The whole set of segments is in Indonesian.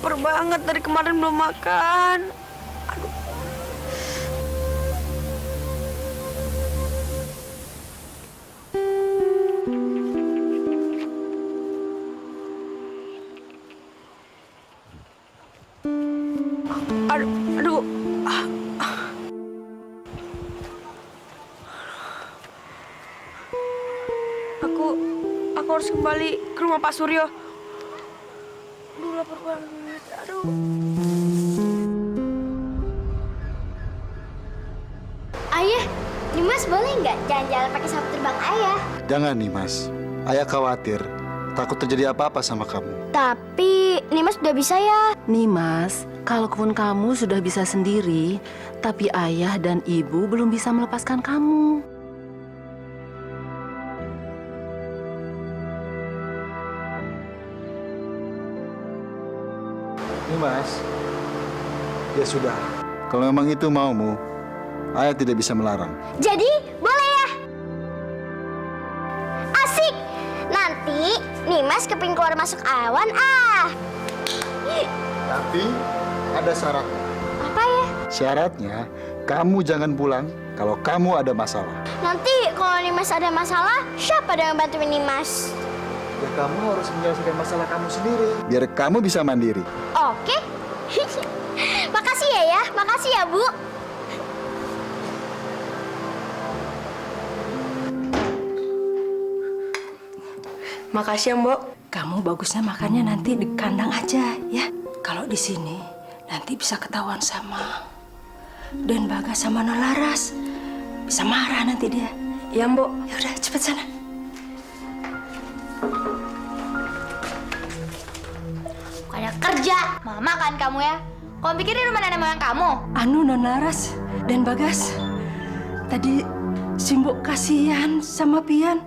lapar banget, dari kemarin belum makan. Aduh. Aduh. Aku harus kembali ke rumah Pak Suryo. Aduh, lapar banget. Aduh. Ayah, Nimas boleh nggak jalan-jalan pakai pesawat terbang ayah? Jangan nih, Mas. Ayah khawatir. Takut terjadi apa-apa sama kamu. Tapi Nimas udah bisa ya. Nimas, kalaupun kamu sudah bisa sendiri, tapi ayah dan ibu belum bisa melepaskan kamu. Nih, Mas. Ya sudah. Kalau memang itu maumu, ayah tidak bisa melarang. Jadi boleh ya? Asik. Nanti Nimas keping keluar masuk awan Tapi ada syaratnya. Apa ya? Syaratnya, kamu jangan pulang kalau kamu ada masalah. Nanti kalau Nimas ada masalah, siapa yang bantuin Nimas? Ya kamu harus menyelesaikan masalah kamu sendiri. Biar kamu bisa mandiri. Oke. Makasih ya. Makasih ya, Bu. Makasih ya, Mbok. Kamu bagusnya makannya nanti di kandang aja ya. Kalau di sini nanti bisa ketahuan sama Den Bagas sama Nolaras. Bisa marah nanti dia. Ya, Mbok. Ya udah cepet sana. Bukannya kerja, mama kan kamu ya. Kamu pikir di rumah nenek moyang kamu? Anu Nolaras dan Bagas. Tadi Simbok kasihan sama Pian.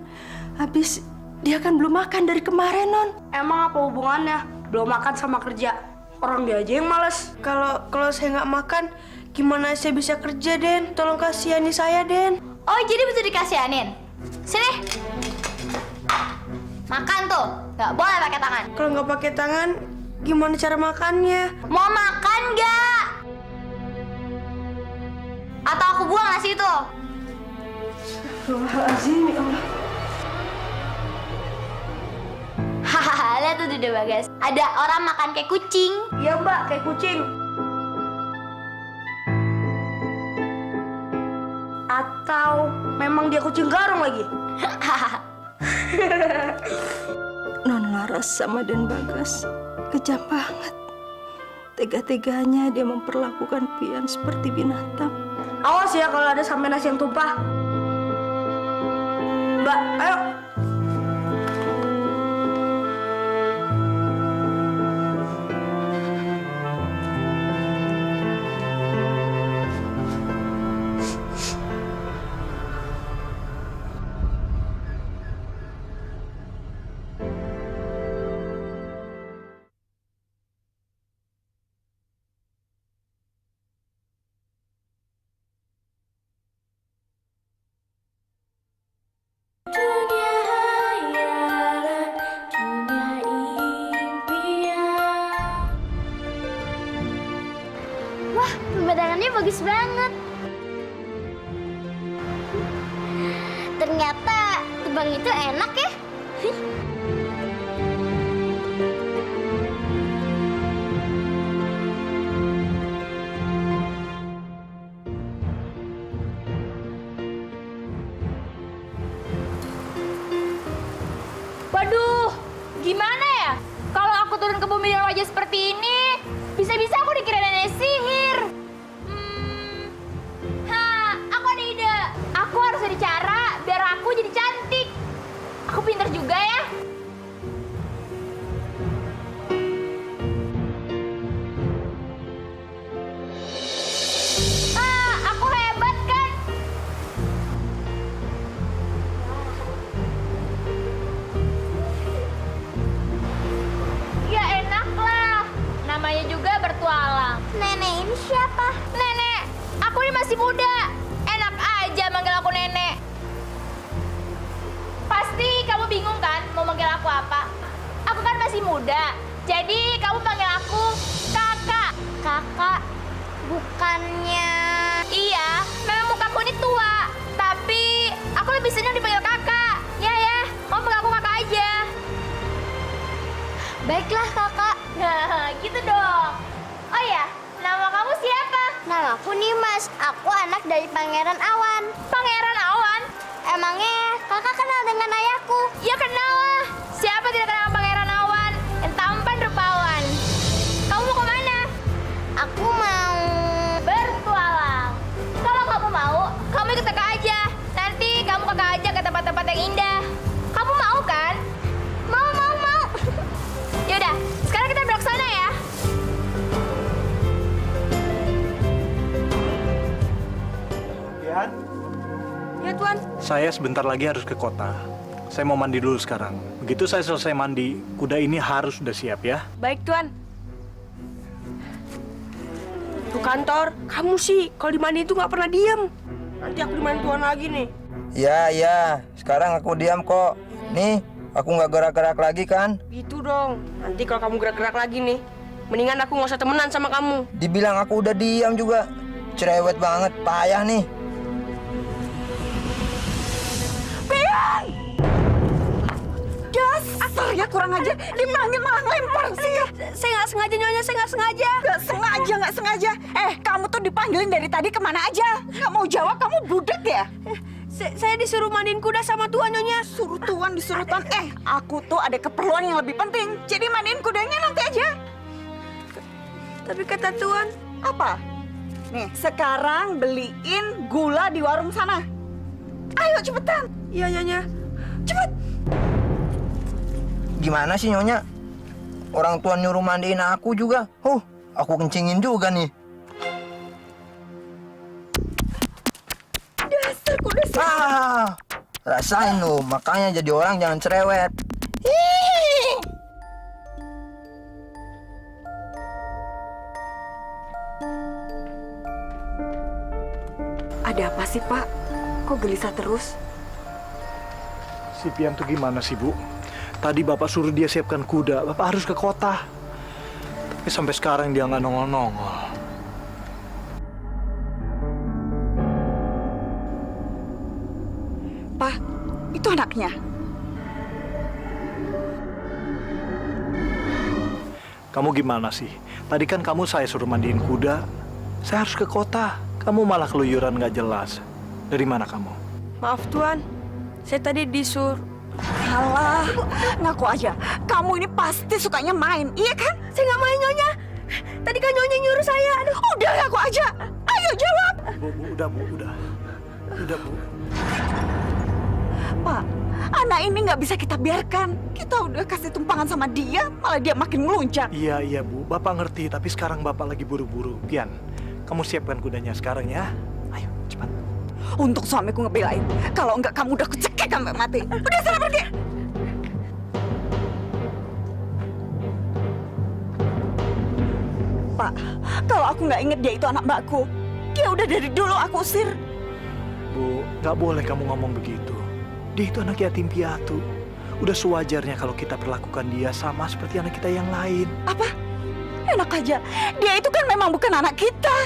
Habis dia kan belum makan dari kemarin, Non. Emang apa hubungannya? Belum makan sama kerja. Orang dia aja yang malas. Kalau saya nggak makan, gimana saya bisa kerja, Den? Tolong kasihani saya, Den. Oh, jadi betul dikasihanin? Sini. Makan tuh, nggak boleh pakai tangan. Kalau nggak pakai tangan, gimana cara makannya? Mau makan nggak? Atau aku buang nasi itu? Astagfirullahaladzim, ya Allah. Hahaha, lihat tuh udah Bagas. Ada orang makan kayak kucing. Iya, Mbak, kayak kucing. Atau memang dia kucing garong lagi? Non Laras sama Den Bagas kejam banget. Tega-teganya dia memperlakukan Pian seperti binatang. Awas ya kalau ada sampai nasi yang tumpah. Mbak, ayo. Wah, pemandangannya bagus banget. Ternyata terbang itu enak ya. Waduh, gimana ya? Kalau aku turun ke bumi dengan wajah seperti ini, bisa-bisa aku dikira nenek sihir. Aku ada ide. Aku harus ada cara biar aku jadi cantik. Aku pinter juga ya. Aku hebat kan? Ya enak lah. Namanya juga bertualang. Nenek ini siapa? Nenek, aku ini masih muda. Enak aja manggil aku nenek. Pasti kamu bingung kan mau manggil aku apa? Aku kan masih muda. Jadi kamu panggil aku kakak. Bukannya... Iya, memang mukaku ini tua. Tapi aku lebih senang dipanggil kakak. Ya, kamu panggil aku kakak aja. Baiklah kakak. Nah, gitu dong. Oh ya, nama kamu siapa? Namaku Nimas. Aku anak dari Pangeran Awan. Pangeran Awan? Emangnya kakak kenal dengan ayahku? Ya kenal lah. Siapa tidak kenal Pangeran Awan? Yang tampan rupawan. Kamu mau kemana? Aku mau... Bertualang. Kalau kamu mau, kamu ikut kakak aja. Nanti kamu kakak aja ke tempat-tempat yang indah. Kamu mau kan? Mau. Yaudah, sekarang kita belok sana ya. Pian, Ya Tuan. saya sebentar lagi harus ke kota. Saya mau mandi dulu sekarang. Begitu saya selesai mandi, kuda ini harus sudah siap ya. Baik Tuan. Tuh kantor, kamu sih kalau dimandi itu nggak pernah diem. Nanti aku dimandi Tuan lagi nih. Ya, sekarang aku diam kok. Nih, aku nggak gerak-gerak lagi kan? Gitu dong. Nanti kalau kamu gerak-gerak lagi nih, mendingan aku nggak usah temenan sama kamu. Dibilang aku udah diam juga. Cerewet banget, payah nih. Dasar ya kurang aja, dipanggil malah lempar sih. Saya nggak sengaja Nyonya, saya nggak sengaja. Nggak sengaja. Kamu tuh dipanggilin dari tadi kemana aja? Nggak mau jawab, kamu budek ya? Saya disuruh mandiin kuda sama Tuan Nyonya. Suruh tuan, disuruh tuan. Aku tuh ada keperluan yang lebih penting. Jadi mandiin kudanya nanti aja. Tapi kata Tuan, Apa? Nih, sekarang beliin gula di warung sana. Ayo cepetan. iya Nyonya. Cepet. Gimana sih Nyonya? Orang tua nyuruh mandiin aku juga. Aku kencingin juga nih. Dasar kuda sih. Rasain lu, makanya jadi orang jangan cerewet. Ada apa sih, Pak? Kok gelisah terus? Si Pian tuh gimana sih, Bu? Tadi Bapak suruh dia siapkan kuda, Bapak harus ke kota. Tapi sampai sekarang dia nggak nongol-nongol. Pak, itu anaknya. Kamu gimana sih? Tadi kan kamu saya suruh mandiin kuda. Saya harus ke kota. Kamu malah keluyuran nggak jelas. Dari mana kamu? Maaf Tuan, saya tadi disuruh. Alah, ngaku aja. Kamu ini pasti sukanya main, iya kan? Saya nggak main Nyonya. Tadi kan Nyonya nyuruh saya. Aduh. Udah ngaku aja. Ayo jawab. Bu, udah Bu, udah. Udah Bu. Pak, anak ini nggak bisa kita biarkan. Kita udah kasih tumpangan sama dia, malah dia makin melunjak. Iya Bu, Bapak ngerti. Tapi sekarang Bapak lagi buru-buru. Pian, kamu siapkan kudanya sekarang ya. Ayo, cepat. Untuk suamiku ngebelain. Kalau enggak kamu udah kucekek sampai mati. Udah sana pergi. Pak, kalau aku nggak inget dia itu anak mbakku, dia udah dari dulu aku usir. Bu, nggak boleh kamu ngomong begitu. Dia itu anak yatim piatu. Udah sewajarnya kalau kita perlakukan dia sama seperti anak kita yang lain. Apa? Enak aja. Dia itu kan memang bukan anak kita.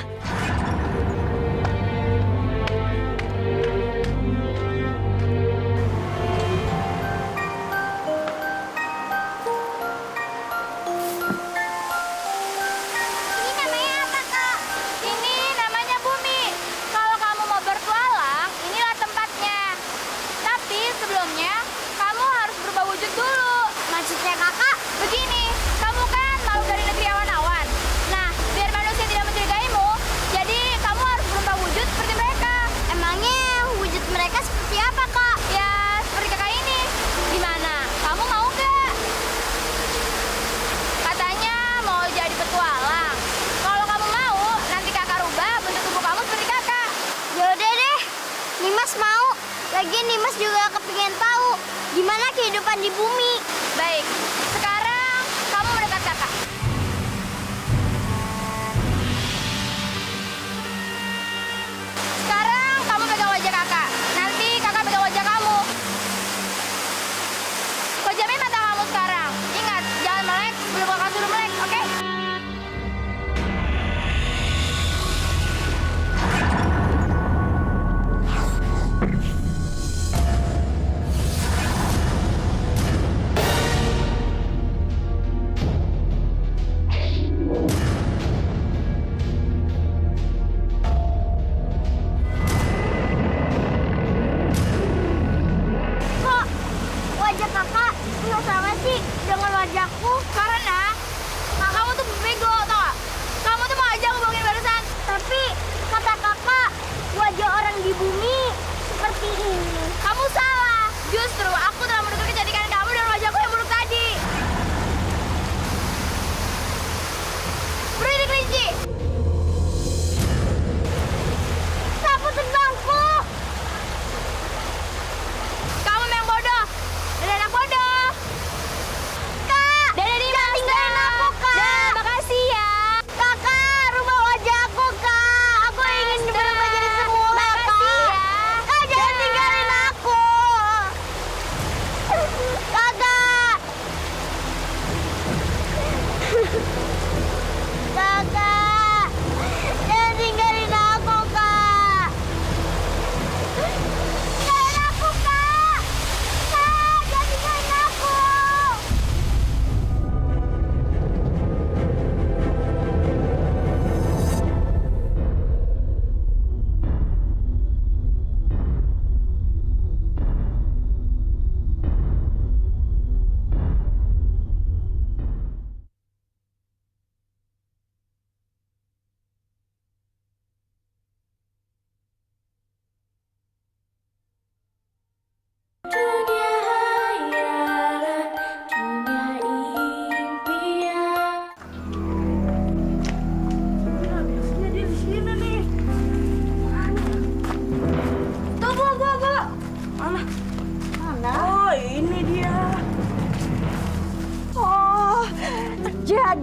Ini namanya apa, Kak? Ini namanya Bumi. Kalau kamu mau bertualang, inilah tempatnya. Tapi sebelumnya, kamu harus berubah wujud dulu. Maksudnya kakak? Begini, kamu kan mau dari negeri awan-awan. Nah, biar manusia tidak mencurigaimu, jadi kamu harus berubah wujud seperti mereka. Emangnya wujud mereka seperti apa, Kak? Ya, seperti kakak ini. Gimana? Kamu mau nggak? Katanya mau jadi petualang. Kalau kamu mau, nanti kakak rubah bentuk tubuh kamu seperti kakak. Yaudah deh, Nimas mau. Lagian Nimas juga kepingin tahu gimana kehidupan di bumi. Baik, sekarang kamu mendekat kakak. Sekarang kamu pegang wajah kakak. Nanti kakak pegang wajah kamu. Pejamin mata kamu sekarang. Ingat, jangan melek sebelum kakak suruh melek, oke?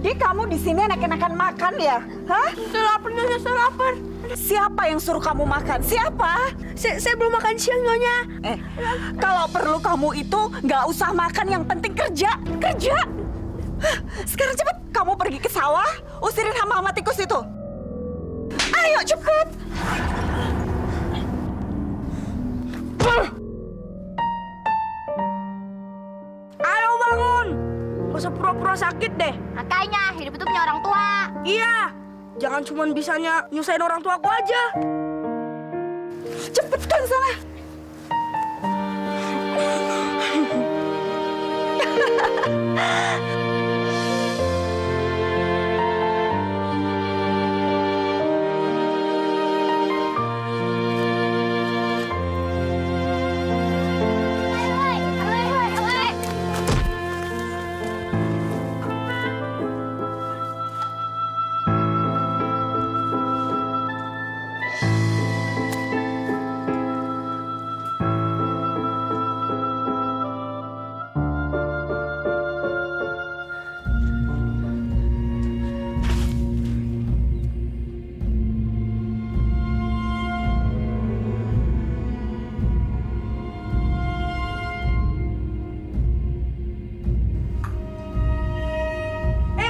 Jadi kamu di sini enak-enakan makan ya? Hah? Saya lapar, Nyonya, saya lapar. Siapa yang suruh kamu makan? Siapa? Saya belum makan siang, Nyonya. Kalau perlu kamu itu nggak usah makan, yang penting kerja. Kerja! Hah, sekarang cepet, kamu pergi ke sawah, usirin hama-hama tikus itu. Ayo cepet! Ayo bangun. Gak usah pura-pura sakit deh. Makanya hidup itu punya orang tua. Iya. Jangan cuma bisanya nyusahin orang tua aku aja. Cepetan sana!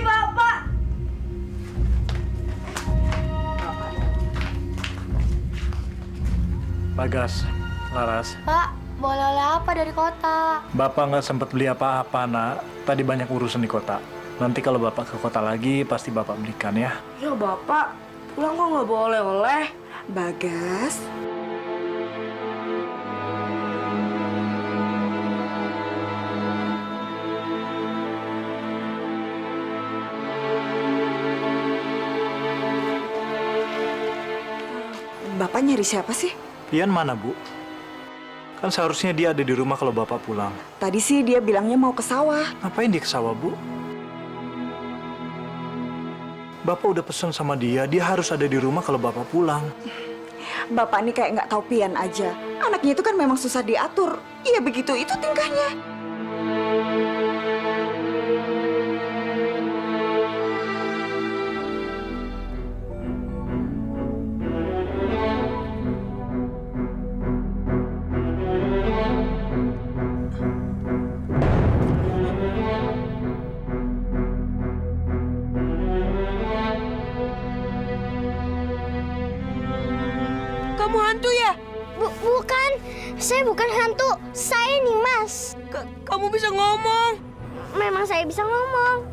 Bapak. Bagas, Laras. Pak, boleh oleh apa dari kota? Bapak nggak sempat beli apa-apa, nak. Tadi banyak urusan di kota. Nanti kalau Bapak ke kota lagi, pasti Bapak belikan ya. Ya Bapak, pulang kok nggak boleh oleh. Bagas, Bapak nyari siapa sih? Pian mana, Bu? Kan seharusnya dia ada di rumah kalau Bapak pulang. Tadi sih dia bilangnya mau ke sawah. Ngapain dia ke sawah, Bu? Bapak udah pesan sama dia harus ada di rumah kalau Bapak pulang. Bapak ini kayak nggak tahu pian aja. Anaknya itu kan memang susah diatur. Iya begitu, itu tingkahnya. Kamu hantu ya? Bukan, saya bukan hantu. Saya Nimas. Kamu bisa ngomong. Memang saya bisa ngomong.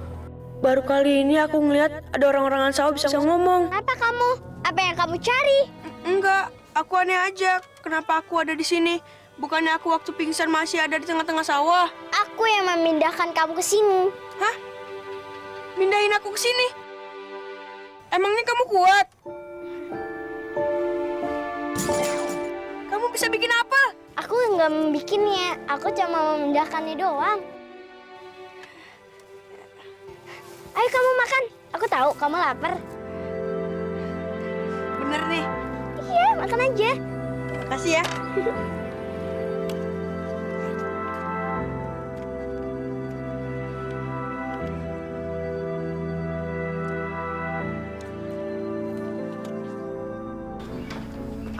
Baru kali ini aku ngeliat ada orang-orangan sawah bisa ngomong. Kenapa kamu? Apa yang kamu cari? Enggak, aku aneh aja. Kenapa aku ada di sini? Bukannya aku waktu pingsan masih ada di tengah-tengah sawah? Aku yang memindahkan kamu ke sini. Hah? Mindahin aku ke sini? Emangnya kamu kuat? Kamu bisa bikin apa? Aku nggak membikinnya. Aku cuma memindahkannya doang. Ayo kamu makan. Aku tahu kamu lapar. Bener nih. Iya, makan aja. Makasih ya.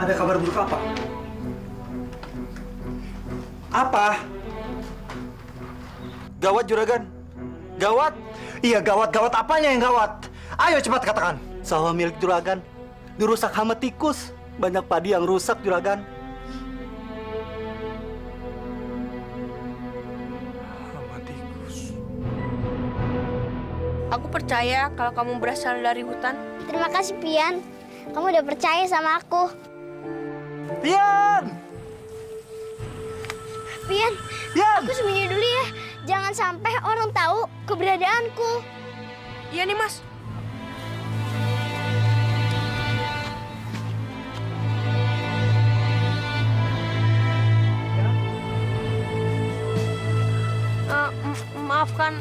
Ada kabar buruk apa? Apa? Gawat juragan. Gawat. Iya, gawat apanya yang gawat? Ayo cepat katakan. Sawah milik juragan dirusak hama tikus. Banyak padi yang rusak, juragan. Hama tikus. Aku percaya kalau kamu berasal dari hutan. Terima kasih, Pian. Kamu udah percaya sama aku. Pian! Pian, Pian! aku sembunyi dulu ya. Jangan sampai orang tahu keberadaanku. Iya nih, Mas. Maafkan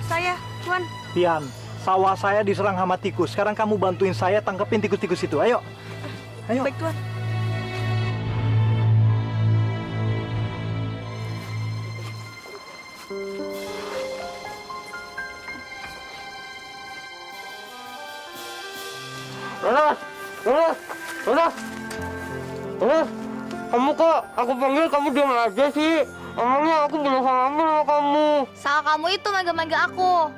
saya, Tuan. Pian, sawah saya diserang hama tikus. Sekarang kamu bantuin saya tangkepin tikus-tikus itu. Ayo. Ayo. Baik, Tuan. Kamu kok aku panggil kamu diam aja sih? Emangnya aku belum hamil sama kamu. Salah kamu itu manggil-manggil aku.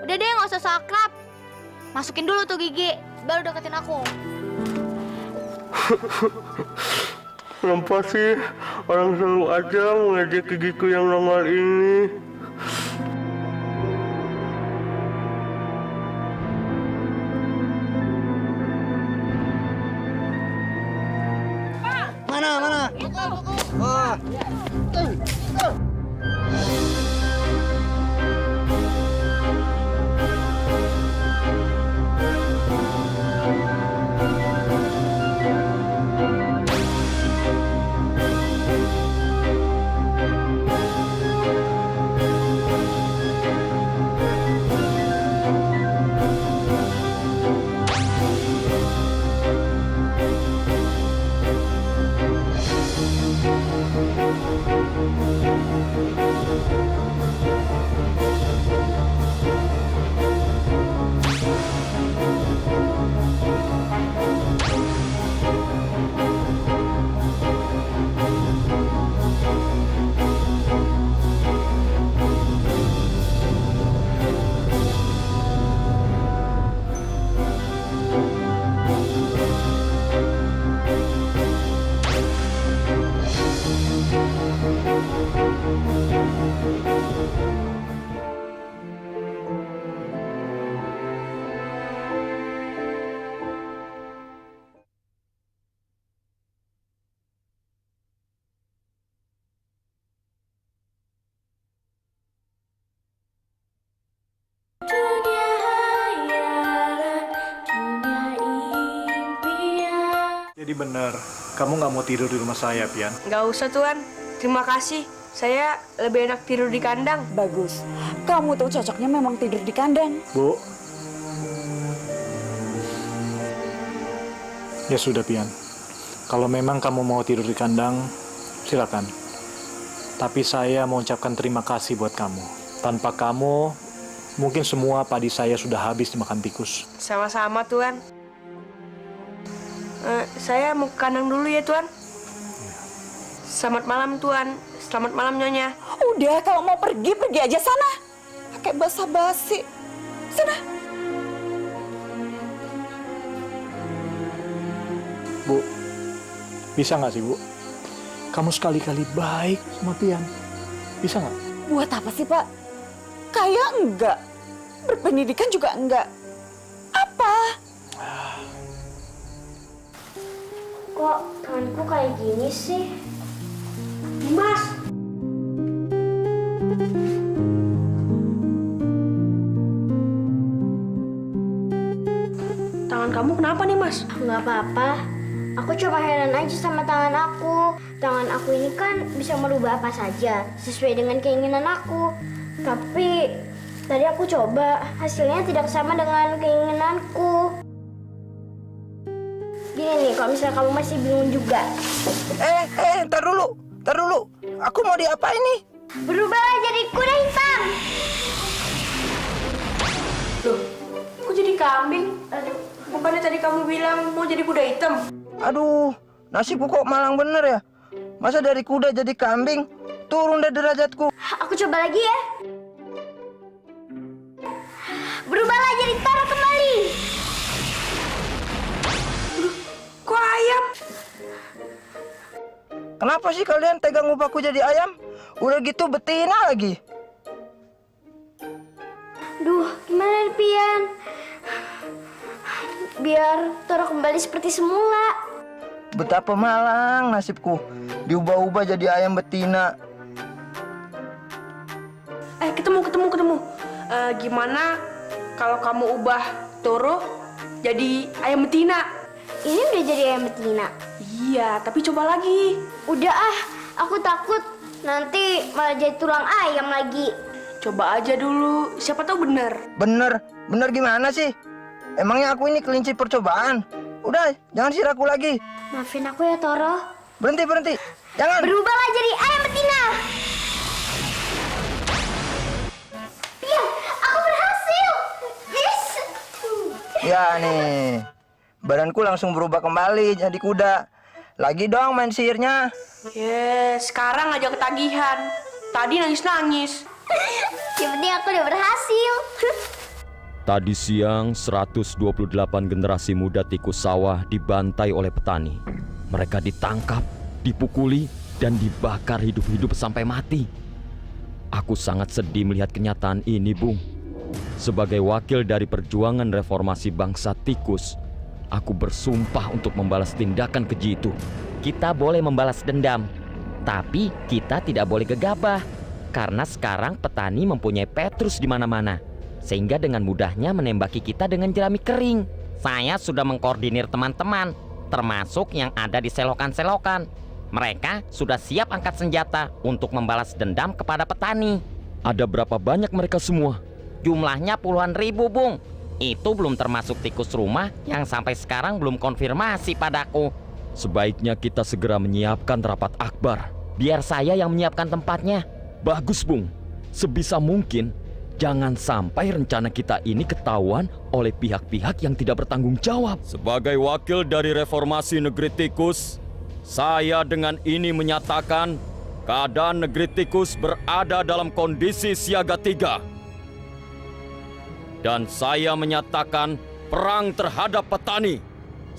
Udah deh, nggak usah so akrab. Masukin dulu tuh gigi, baru deketin aku. Kenapa sih orang selalu aja mengejek gigiku yang nongol ini? Mana? Wah. Jadi benar, kamu nggak mau tidur di rumah saya, Pian? Nggak usah, Tuan. Terima kasih. Saya lebih enak tidur di kandang. Bagus. Kamu tuh cocoknya memang tidur di kandang. Bu. Ya sudah, Pian. Kalau memang kamu mau tidur di kandang, silakan. Tapi saya mau ucapkan terima kasih buat kamu. Tanpa kamu, mungkin semua padi saya sudah habis dimakan tikus. Sama-sama, Tuan. Saya mau ke kandang dulu ya, Tuan. Selamat malam, Tuan. Selamat malam, Nyonya. Udah, kalau mau pergi aja sana. Pakai basa-basi. Sana. Bu, bisa nggak sih, Bu? Kamu sekali-kali baik sama Pian. Bisa nggak? Buat apa sih, Pak? Kayak enggak. Berpendidikan juga enggak. Apa? Kok tanganku kayak gini sih? Dimas! Tangan kamu kenapa nih, Mas? Nggak apa-apa. Aku coba heran aja sama tangan aku. Tangan aku ini kan bisa merubah apa saja sesuai dengan keinginan aku. Tapi tadi aku coba, hasilnya tidak sama dengan keinginanku. Gini nih, kalau misalnya kamu masih bingung juga. Ntar dulu. Aku mau diapain nih? Berubahlah jadi kuda hitam. Loh, kok jadi kambing? Bukannya tadi kamu bilang mau jadi kuda hitam? Aduh, nasibku kok malang bener ya. Masa dari kuda jadi kambing? Turun deh derajatku. Aku coba lagi ya. Berubahlah jadi Tara kembali. Kok ayam? Kenapa sih kalian tega ngubahku jadi ayam? Udah gitu betina lagi. Duh, gimana nih, Pian? Biar Tara kembali seperti semula. Betapa malang nasibku. Diubah-ubah jadi ayam betina. Ketemu. Gimana kalau kamu ubah Toro jadi ayam betina? Ini udah jadi ayam betina. Iya, tapi coba lagi. Udah aku takut nanti malah jadi tulang ayam lagi. Coba aja dulu, siapa tahu bener. Bener gimana sih? Emangnya aku ini kelinci percobaan? Udah, jangan siraku lagi. Maafin aku ya, Toro. Berhenti. Jangan. Berubahlah jadi ayam betina. Pian, aku berhasil. Yes. Ya nih, badanku langsung berubah kembali jadi kuda. Lagi dong main sihirnya. Sekarang aja ketagihan. Tadi nangis-nangis. Yang penting aku udah berhasil. Tadi siang, 128 generasi muda tikus sawah dibantai oleh petani. Mereka ditangkap, dipukuli, dan dibakar hidup-hidup sampai mati. Aku sangat sedih melihat kenyataan ini, Bung. Sebagai wakil dari perjuangan reformasi bangsa tikus, aku bersumpah untuk membalas tindakan keji itu. Kita boleh membalas dendam, tapi kita tidak boleh gegabah. Karena sekarang petani mempunyai Petrus di mana-mana, sehingga dengan mudahnya menembaki kita dengan jerami kering. Saya sudah mengkoordinir teman-teman, termasuk yang ada di selokan-selokan. Mereka sudah siap angkat senjata untuk membalas dendam kepada petani. Ada berapa banyak mereka semua? Jumlahnya puluhan ribu, Bung. Itu belum termasuk tikus rumah yang sampai sekarang belum konfirmasi padaku. Sebaiknya kita segera menyiapkan rapat akbar. Biar saya yang menyiapkan tempatnya. Bagus, Bung. Sebisa mungkin jangan sampai rencana kita ini ketahuan oleh pihak-pihak yang tidak bertanggung jawab. Sebagai wakil dari reformasi negeri tikus, saya dengan ini menyatakan keadaan negeri tikus berada dalam kondisi siaga 3. Dan saya menyatakan perang terhadap petani.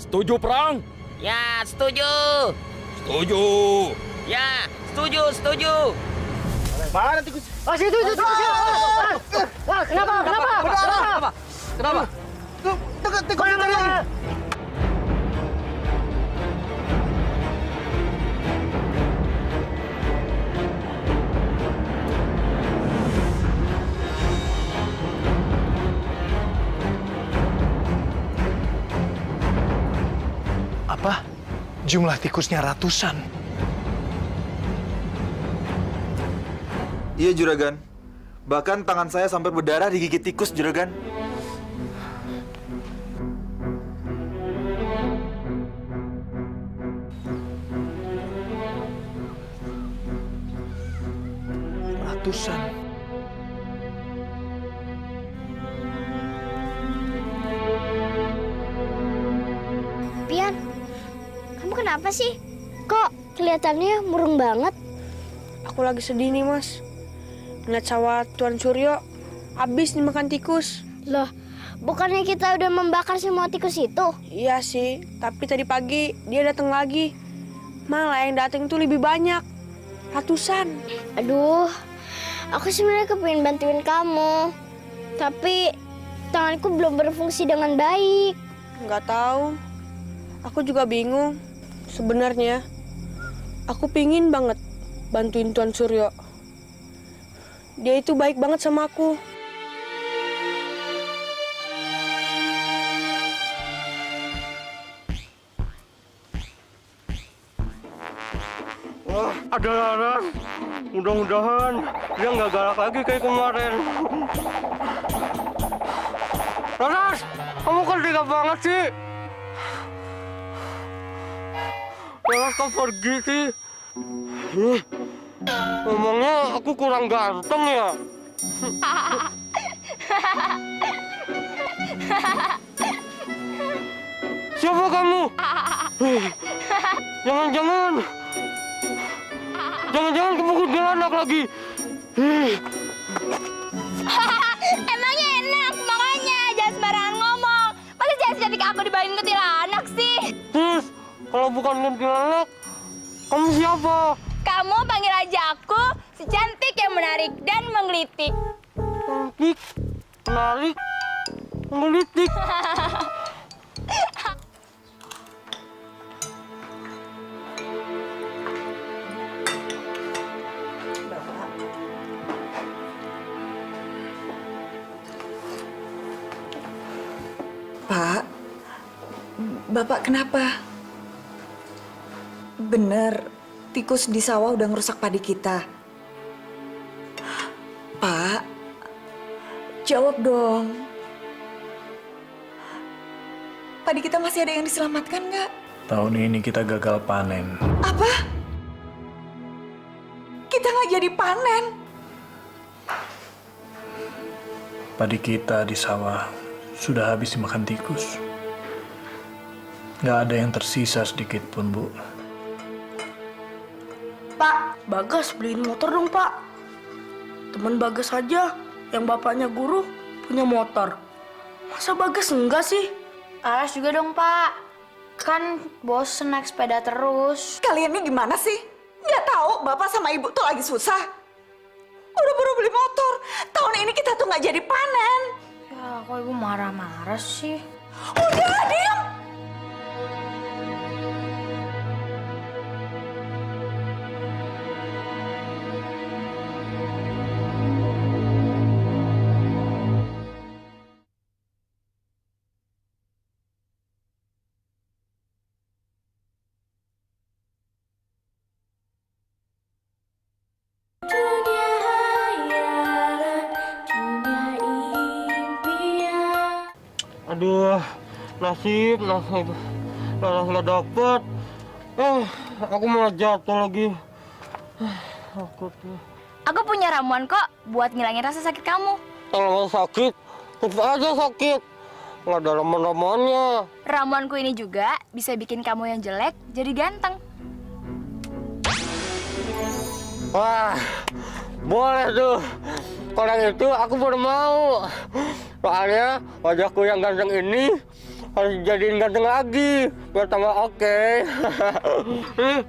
Setuju perang? Ya, setuju. Setuju. Ya, setuju. Mana tikus? Situ. Kenapa? Tikus tadi. Apa? Jumlah tikusnya ratusan. Iya, Juragan. Bahkan tangan saya sampai berdarah digigit tikus, Juragan. Ratusan. Pian, kamu kenapa sih? Kok kelihatannya murung banget? Aku lagi sedih nih, Mas. Ngeliat sawah Tuan Suryo habis dimakan tikus. Loh, bukannya kita udah membakar semua tikus itu? Iya sih, tapi tadi pagi dia datang lagi. Malah yang datang tuh lebih banyak. Ratusan. Aduh, aku sebenarnya kepingin bantuin kamu. Tapi tanganku belum berfungsi dengan baik. Nggak tahu. Aku juga bingung. Sebenarnya, aku pingin banget bantuin Tuan Suryo. Dia itu baik banget sama aku. Wah, ada Laras. Mudah-mudahan dia nggak galak lagi kayak kemarin. Laras, kamu kan tega banget sih. Laras, kau pergi sih. Ngomongnya aku kurang ganteng ya. Siapa kamu? Jangan-jangan kamu kuntilanak lagi. Emangnya enak, makanya jangan sembarangan ngomong. Masa cantik aku dibawain kuntilanak sih? Terus, kalau bukan kuntilanak, kamu siapa? Kamu panggil aja aku si cantik yang menarik dan menggelitik. Cantik, menarik, menggelitik. Pak, Bapak kenapa? Bener, tikus di sawah udah ngerusak padi kita. Pak, jawab dong. Padi kita masih ada yang diselamatkan nggak? Tahun ini kita gagal panen. Apa? Kita nggak jadi panen? Padi kita di sawah sudah habis dimakan tikus. Nggak ada yang tersisa sedikit pun, Bu. Pak, Bagas beliin motor dong, Pak. Teman Bagas aja yang bapaknya guru punya motor. Masa Bagas enggak sih? Laras juga dong, Pak. Kan bosen naik sepeda terus. Kalian ini gimana sih? Nggak tahu bapak sama ibu tuh lagi susah. Buru-buru beli motor. Tahun ini kita tuh nggak jadi panen. Ya, kok ibu marah-marah sih? Udah, diam! Aduh, nasib. Laras nggak dapet. Aku malah jatuh lagi. Aku punya ramuan kok buat ngilangin rasa sakit kamu. Kalau sakit, tetap aja sakit. Nggak ada ramuan-ramuannya. Ramuanku ini juga bisa bikin kamu yang jelek jadi ganteng. Wah, boleh tuh. Kalau yang itu aku baru mau. Soalnya wajahku yang ganteng ini harus dijadiin ganteng lagi biar tambah oke.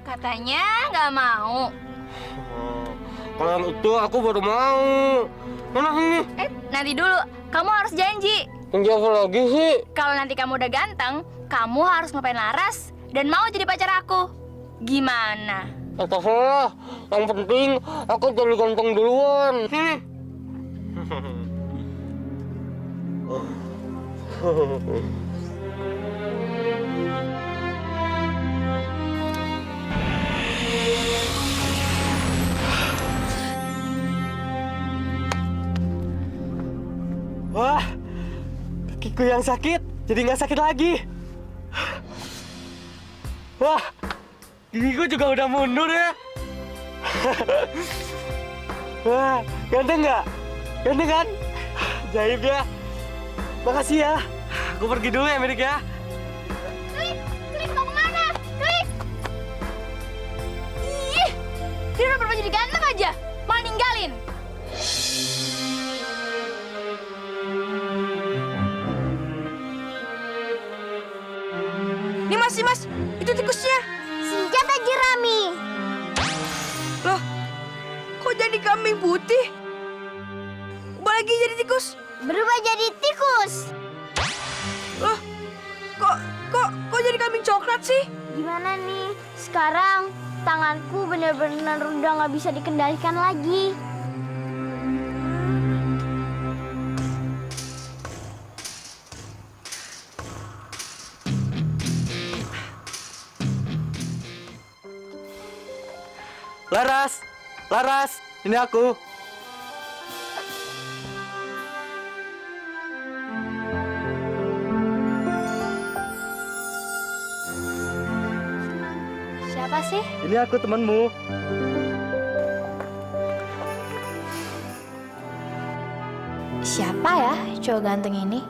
Katanya nggak mau. Kalau yang itu aku baru mau. Mana sini? Nanti dulu. Kamu harus janji. Janji apa lagi sih? Kalau nanti kamu udah ganteng, kamu harus ngelupain Laras dan mau jadi pacar aku. Gimana? Terserah. Yang penting aku jadi ganteng duluan. Sini. Wah, kakiku yang sakit jadi nggak sakit lagi. Wah, gigiku juga udah mundur ya. Wah, ganteng nggak? Ganteng kan? Jaib ya. Makasih ya. Aku pergi dulu ya, Merik ya. Klik mau kemana? Klik! Ih, dia udah berubah jadi ganteng aja. Malah ninggalin. Nih mas, itu tikusnya. Singkat aja Rami. Loh, kok jadi kambing putih? Ubah lagi jadi tikus. Berubah jadi tikus. Loh, kok jadi kambing coklat sih? Gimana nih? Sekarang tanganku benar-benar udah nggak bisa dikendalikan lagi. Laras, ini aku. Siapa sih? Ini aku temanmu. Siapa ya cowok ganteng ini?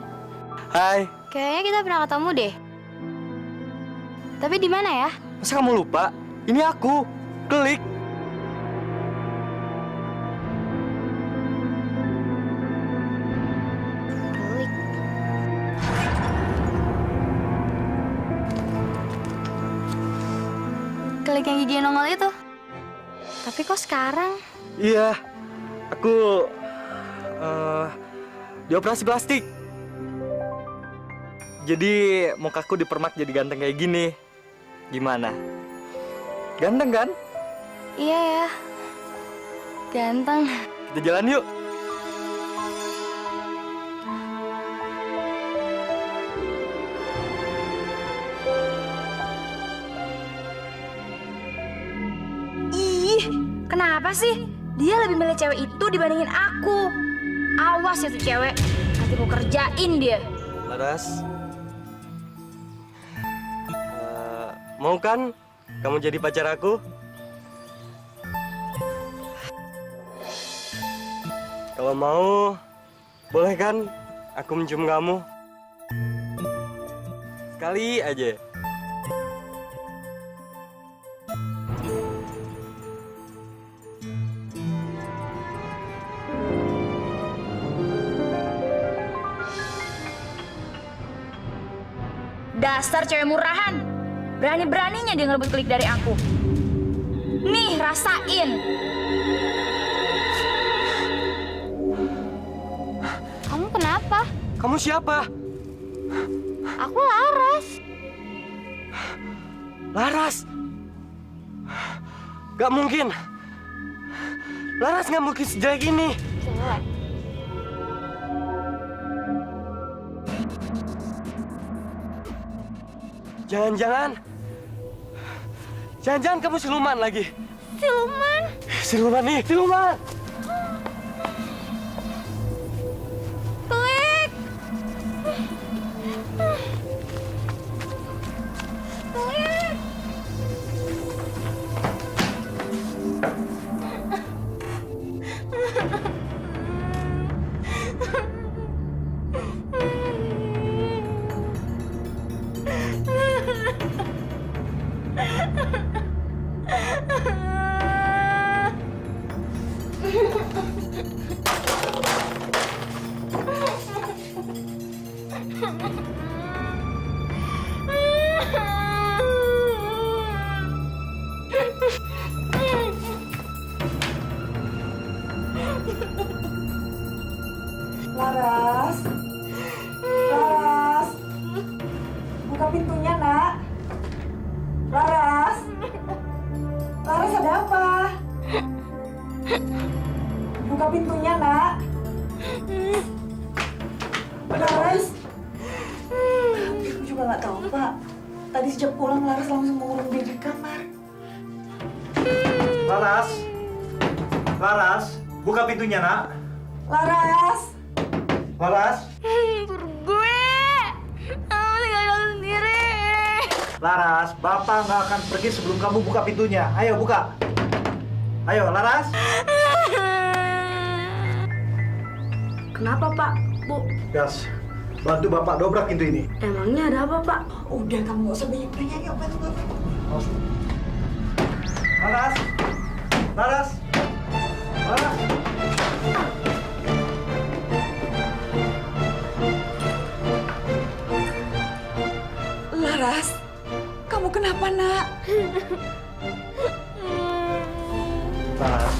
Hai, Kayaknya kita pernah ketemu deh. Tapi di mana ya? masa kamu lupa? Ini aku, Klik. Klik. Klik yang gigi nongol itu. Tapi kok sekarang? Iya, aku dioperasi plastik. Jadi mukaku dipermak jadi ganteng kayak gini. Gimana? Ganteng kan? Iya ya. Ganteng. Kita jalan yuk. Ih, kenapa sih? Dia lebih milih cewek itu dibandingin aku. Awas ya tuh cewek. Nanti aku kerjain dia. Laras, mau kan kamu jadi pacar aku? Kalau mau, boleh kan aku mencium kamu? Sekali aja. Dasar cewek murahan. Berani-beraninya dia ngerebut Klik dari aku. Nih, rasain. Kamu kenapa? Kamu siapa? Aku Laras. Laras. Gak mungkin. Laras gak mungkin sejelek ini. Jangan-jangan kamu siluman lagi. Siluman? Siluman nih, siluman. Klik. Klik. Laras. Laras. Buka pintunya, Nak. Laras. Laras, ada apa? Buka pintunya, Nak. Laras. Aku juga nggak tahu, Pak. Tadi sejak pulang, Laras langsung mengurung diri di kamar. Laras. Laras, buka pintunya, Nak. Laras. Laras. Gue. Aku tinggal sendiri. Laras, Bapak nggak akan pergi sebelum kamu buka pintunya. Ayo, buka. Ayo, Laras. Kenapa, Pak? Bu, Gas, bantu Bapak dobrak pintu ini. emangnya ada apa, Pak? Udah, kamu nggak usah banyak-banyak. Yuk, bantu Bapak. Laras. Laras. Laras. Laras, kamu kenapa, Nak? Laras.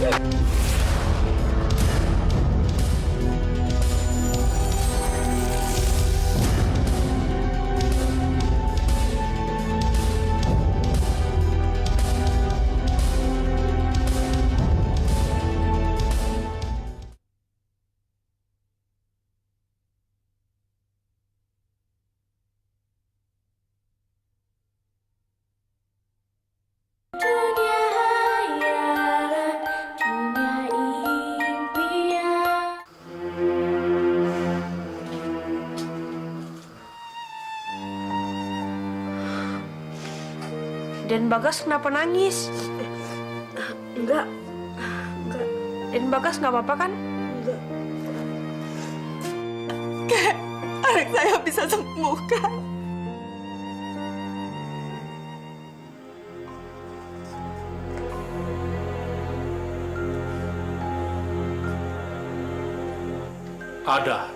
Dan Bagas kenapa nangis? Enggak. Dan Bagas nggak apa-apa kan? Kek, anak saya bisa sembuh, kan? Ada.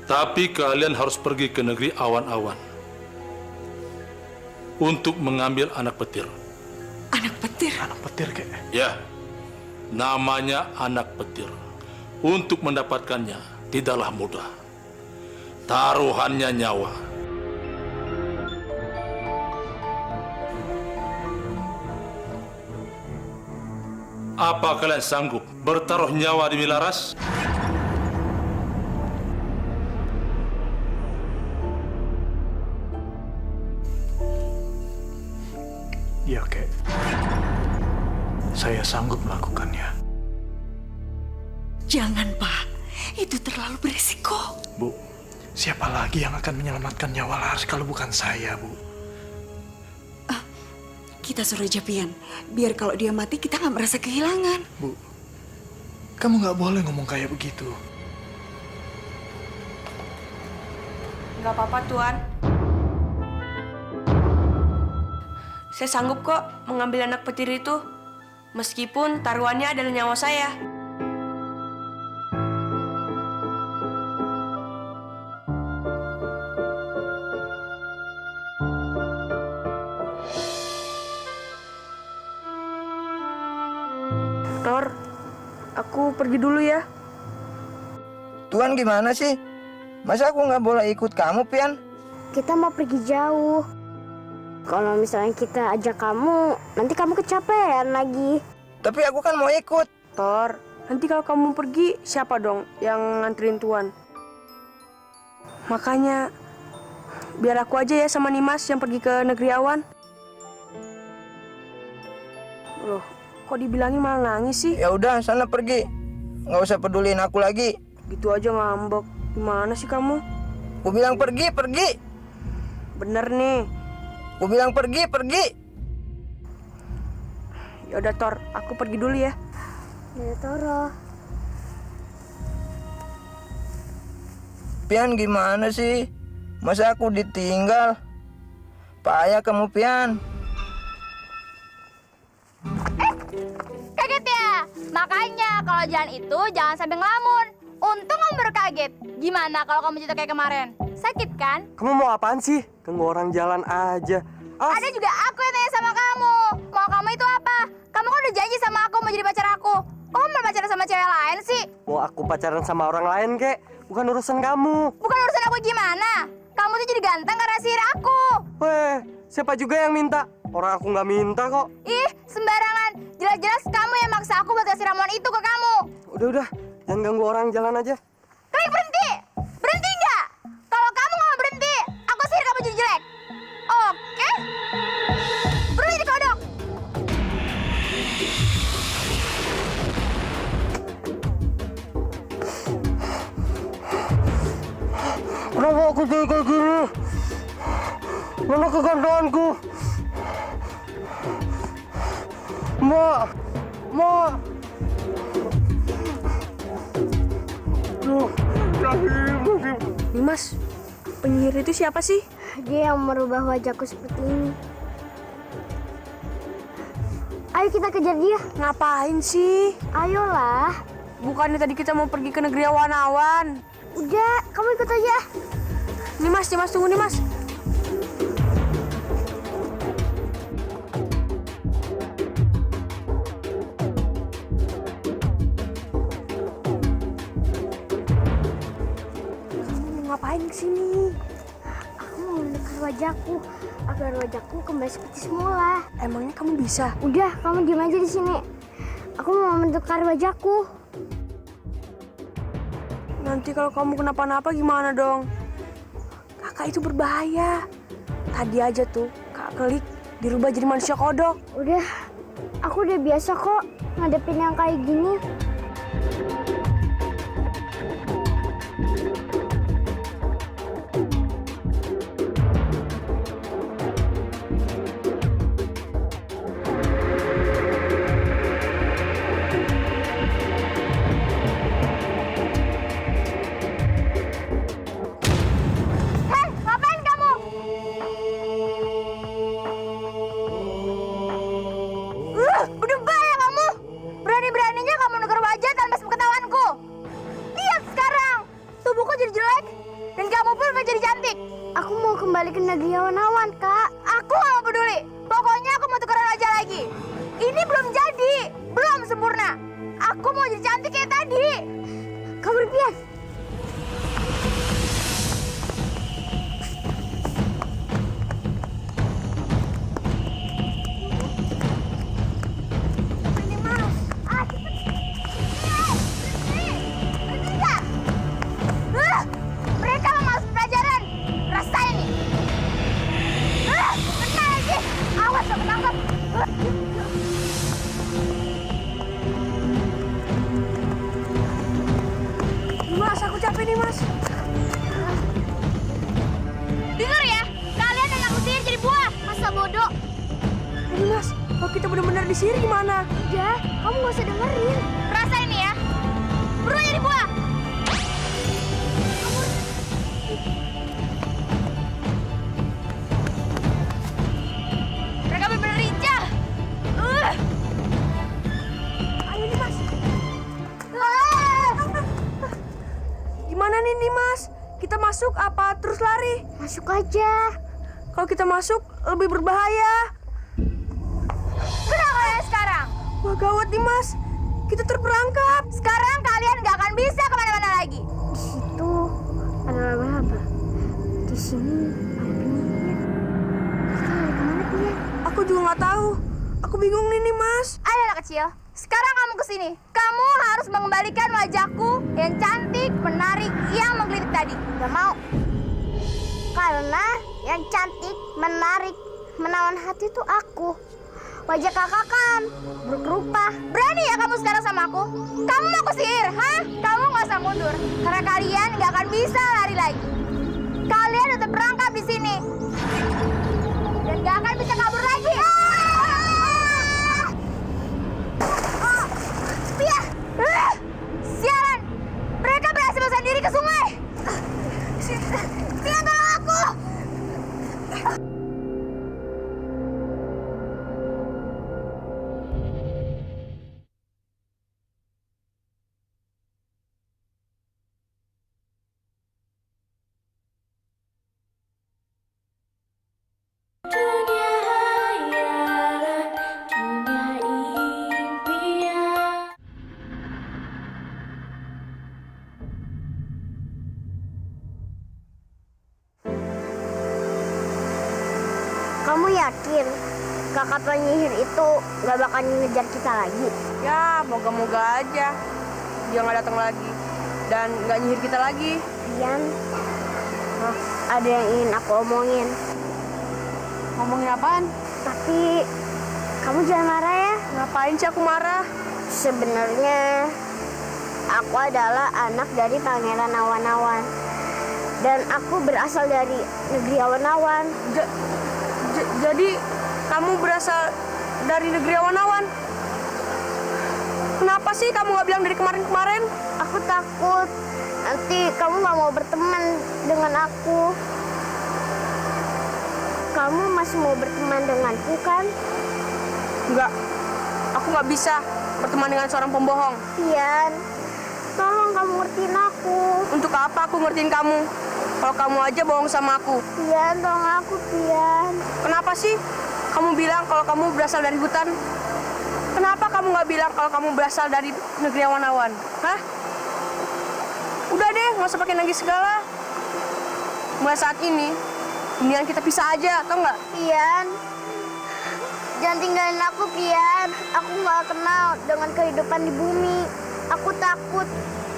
Tapi kalian harus pergi ke negeri awan-awan untuk mengambil anak petir. Anak petir? Anak petir, Kek? Ya, namanya anak petir. Untuk mendapatkannya tidaklah mudah. Taruhannya nyawa. Apa kalian sanggup bertaruh nyawa demi Laras? Ya, Kek. Saya sanggup melakukannya. Jangan, Pak. Itu terlalu berisiko. Bu, siapa lagi yang akan menyelamatkan nyawa Laras kalau bukan saya, Bu? Kita suruh Japian. Biar kalau dia mati, kita nggak merasa kehilangan. Bu, kamu nggak boleh ngomong kayak begitu. Nggak apa-apa, Tuan. Saya sanggup kok mengambil anak petir itu, meskipun taruhannya adalah nyawa saya. Tor, aku pergi dulu ya. Tuan gimana sih? Masa aku nggak boleh ikut kamu, Pian? Kita mau pergi jauh. Kalau misalnya kita ajak kamu, nanti kamu kecapean lagi. Tapi aku kan mau ikut. Tor, nanti kalau kamu pergi, siapa dong yang nganterin Tuan? Makanya, biar aku aja ya sama Nimas yang pergi ke negeri awan. Loh, kok dibilangin malah nangis sih? Ya udah, sana pergi. Nggak usah peduliin aku lagi. Gitu aja ngambek. Gimana sih kamu? Aku bilang pergi, pergi. Bener nih. Aku bilang pergi, pergi. Ya udah Tor, aku pergi dulu ya. Ya Toro. Pian gimana sih? Masa aku ditinggal? Payah kamu, Pian. Kaget ya? Makanya kalau jalan itu jangan sampai ngelamun. Untung kamu baru kaget. Gimana kalau kamu cerita kayak kemarin? Sakit kan? Kamu mau apaan sih? Ganggu orang jalan aja. Ada juga aku yang tanya sama kamu. Mau kamu itu apa? Kamu kan udah janji sama aku mau jadi pacar aku. Kok kamu mau pacaran sama cewek lain sih? Mau aku pacaran sama orang lain, kek? Bukan urusan kamu. Bukan urusan aku gimana? Kamu tuh jadi ganteng karena sihir aku. Weh, siapa juga yang minta? Orang aku nggak minta kok. Ih, sembarangan. Jelas-jelas kamu yang maksa aku buat kasih ramuan itu ke kamu. Udah, jangan ganggu orang jalan aja. Kalian berhenti! Berhenti nggak? Kalau kamu nggak mau berhenti, aku sihir kamu jadi jelek. Oke? Berhenti kodok. Kenapa aku jadi kayak gini? Mana kegantenganku? Mak! Mak! Nimas, penyihir itu siapa sih? Dia yang merubah wajahku seperti ini. Ayo kita kejar dia. Ngapain sih? Ayolah. Bukannya tadi kita mau pergi ke negeri awan-awan. Udah, kamu ikut aja. Nimas, tunggu Nimas. Ngapain kesini? Aku mau menukar wajahku agar wajahku kembali seperti semula. Emangnya kamu bisa? Udah, kamu diam aja di sini. Aku mau menukar wajahku. Nanti kalau kamu kenapa-napa gimana dong? Kakak itu berbahaya. Tadi aja tuh Kak Kelik dirubah jadi manusia kodok. Udah, aku udah biasa kok ngadepin yang kayak gini. Udah bahaya kamu. Berani-beraninya kamu nuker wajah tanpa sepengetahuanku. Lihat sekarang, tubuhku jadi jelek dan kamu pun gak jadi cantik. Aku mau kembali ke negeri awan-awan, Kak. Aku gak mau peduli. Pokoknya aku mau tukeran wajah lagi. Ini belum jadi, belum sempurna. Aku mau jadi cantik kayak tadi. Kamu berpian. Mereka mau masuk pelajaran. Rasain nih. Kena lagi. Awas sampai tangkap. Mas, aku capek nih Mas. Dengar ya, kalian yang aku sihir jadi buah. Masa bodoh. Ini Mas, kalau kita benar-benar disihir gimana? Udah, kamu gak usah dengerin. Rasain nih ya. Berubah jadi buah. Mereka benar-benar lincah. Ayo nih Mas. Gimana nih Mas? Kita masuk apa terus lari? Masuk aja. Kalau kita masuk lebih berbahaya. Kenapa kalian sekarang? Wah gawat nih Mas. Kita terperangkap. Sekarang kalian nggak akan bisa kemana-mana lagi. Di situ ada laba-laba. Di sini ada penyihir. Kita lari kemana, Pian? Aku juga nggak tahu. Aku bingung nih Mas. Ayo anak kecil, sekarang kamu kesini. Kamu harus mengembalikan wajahku yang cantik, menarik, yang menggelitik tadi. Gak mau. Karena yang cantik, menarik, menawan hati itu aku. Wajah kakak kan berkerupah. Berani ya kamu sekarang sama aku? Kamu mau kusihir, hah? Kamu gak usah mundur, karena kalian gak akan bisa lari lagi. Kalian udah terperangkap di sini dan gak akan bisa kabur lagi. Pia! Sialan! Mereka berhasil melarikan diri ke sungai. Pia, tolong aku! Kamu yakin kakak penyihir itu gak bakal ngejar kita lagi? Ya, moga-moga aja dia nggak datang lagi dan nggak nyihir kita lagi. Pian, ada yang ingin aku omongin. Ngomongin apaan? Tapi kamu jangan marah ya. Ngapain sih aku marah? Sebenarnya aku adalah anak dari Pangeran Awan-Awan. Dan aku berasal dari negeri Awan-Awan. Jadi kamu berasal dari negeri Awan-Awan? Kenapa sih kamu nggak bilang dari kemarin-kemarin? Aku takut nanti kamu nggak mau berteman dengan aku. Kamu masih mau berteman denganku kan? Enggak, aku nggak bisa berteman dengan seorang pembohong. Pian, tolong kamu ngertiin aku. Untuk apa aku ngertiin kamu? Kalau kamu aja bohong sama aku. Pian, tolong aku, Pian. Kenapa sih kamu bilang kalau kamu berasal dari hutan? Kenapa kamu nggak bilang kalau kamu berasal dari negeri awan-awan? Hah? Udah deh, nggak usah pakai nangis segala. Mulai saat ini, mendingan kita pisah aja, tau nggak? Pian, jangan tinggalin aku, Pian. Aku nggak kenal dengan kehidupan di bumi. Aku takut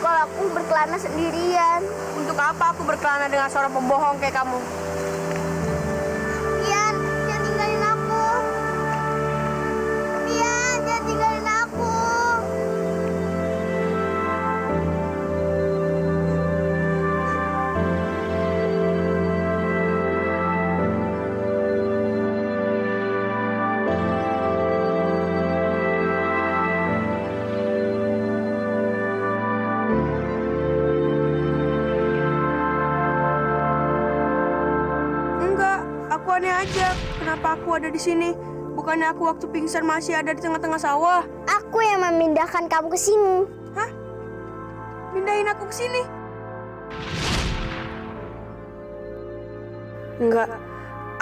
kalau aku berkelana sendirian. Untuk apa aku berkelana dengan seorang pembohong kayak kamu? Pian, jangan tinggalin aku. Pian, jangan tinggalin aku. Aku aneh aja, kenapa aku ada di sini? Bukannya aku waktu pingsan masih ada di tengah-tengah sawah? Aku yang memindahkan kamu ke sini. Hah? Pindahin aku ke sini? Enggak,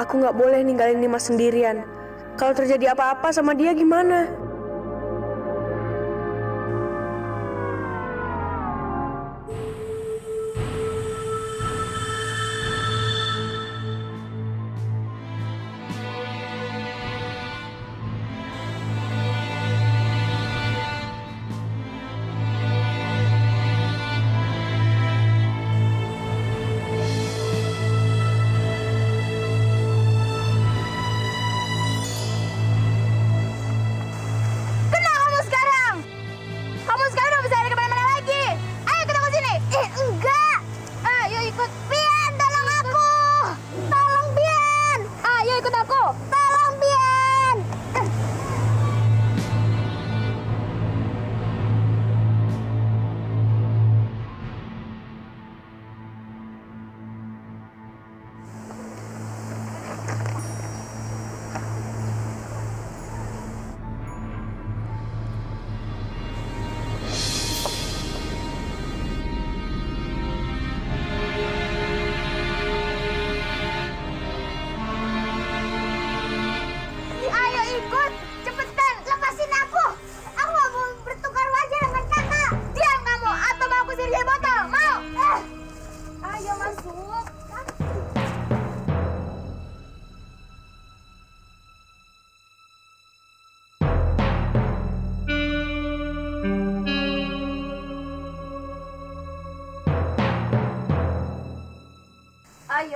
aku nggak boleh ninggalin Dimas sendirian. Kalau terjadi apa-apa sama dia gimana?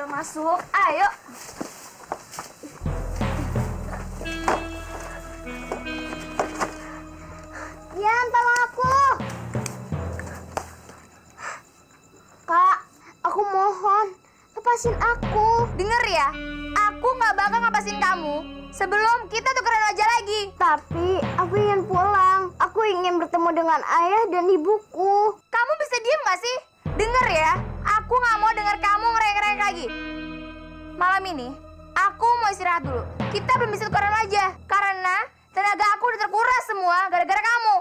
Ayo masuk, ayo. Yan, tolong aku. Kak, aku mohon, lepasin aku. Dengar ya, aku nggak bakal ngapasin kamu sebelum kita tukeran wajah lagi. Tapi aku ingin pulang. Aku ingin bertemu dengan ayah dan ibuku. Kamu bisa diem nggak sih? Dengar ya, aku nggak mau dengar kamu ngereng-ngereng lagi. Malam ini, aku mau istirahat dulu. Kita belum bisa tukeran wajah karena tenaga aku udah terkuras semua gara-gara kamu.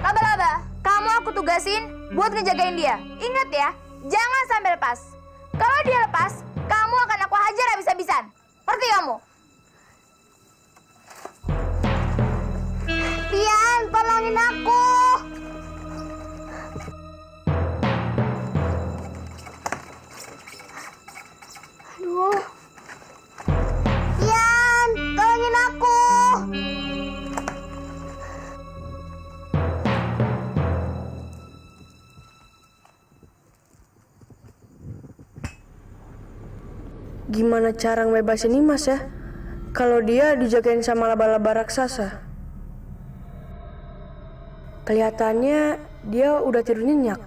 Laba-laba, kamu aku tugasin buat ngejagain dia. Ingat ya, jangan sampai lepas. Kalau dia lepas, kamu akan aku hajar habis-habisan. Ngerti kamu? Pian, tolongin aku. Aduh. Pian, tolongin aku. Gimana cara ngebebasin Nimas ya? Kalau dia dijagain sama laba-laba raksasa. Kelihatannya dia udah tidur nyenyak.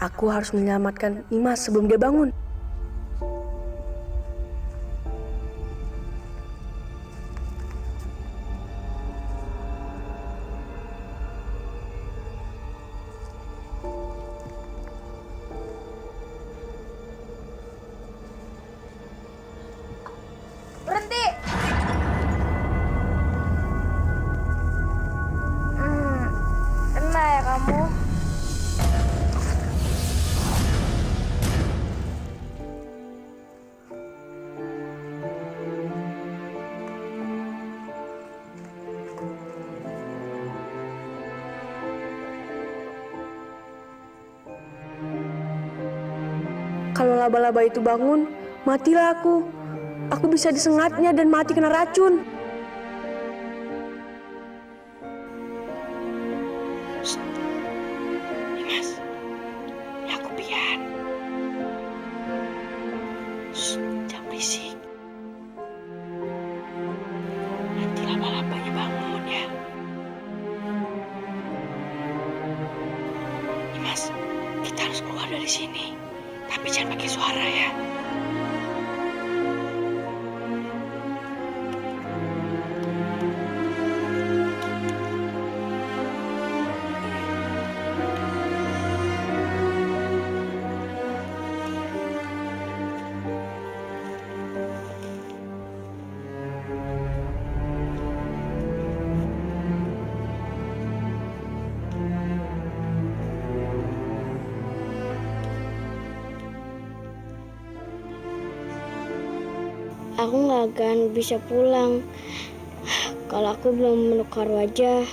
Aku harus menyelamatkan Nimas sebelum dia bangun. Berhenti. Kena ya kamu. Kalau laba-laba itu bangun, matilah aku. Aku bisa disengatnya dan mati kena racun. Nimas, aku Pian. Jangan berisik. Nanti laba-labanya bangun ya. Nimas, kita harus keluar dari sini. Tapi jangan pakai suara ya. Aku nggak akan bisa pulang kalau aku belum menukar wajah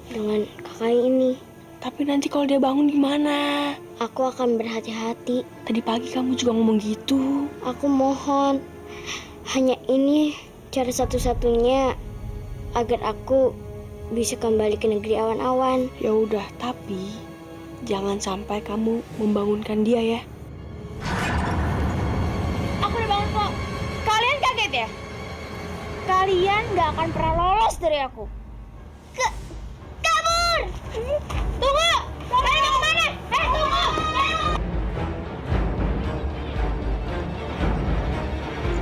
dengan kakak ini. Tapi nanti kalau dia bangun gimana? Aku akan berhati-hati. Tadi pagi kamu juga ngomong gitu. Aku mohon, hanya ini cara satu-satunya agar aku bisa kembali ke negeri awan-awan. Ya udah, tapi jangan sampai kamu membangunkan dia ya. Aku udah bangun kok. Kalian kaget ya? Kalian gak akan pernah lolos dari aku. Kabur! Tunggu! Kalian mau kemana? Tunggu!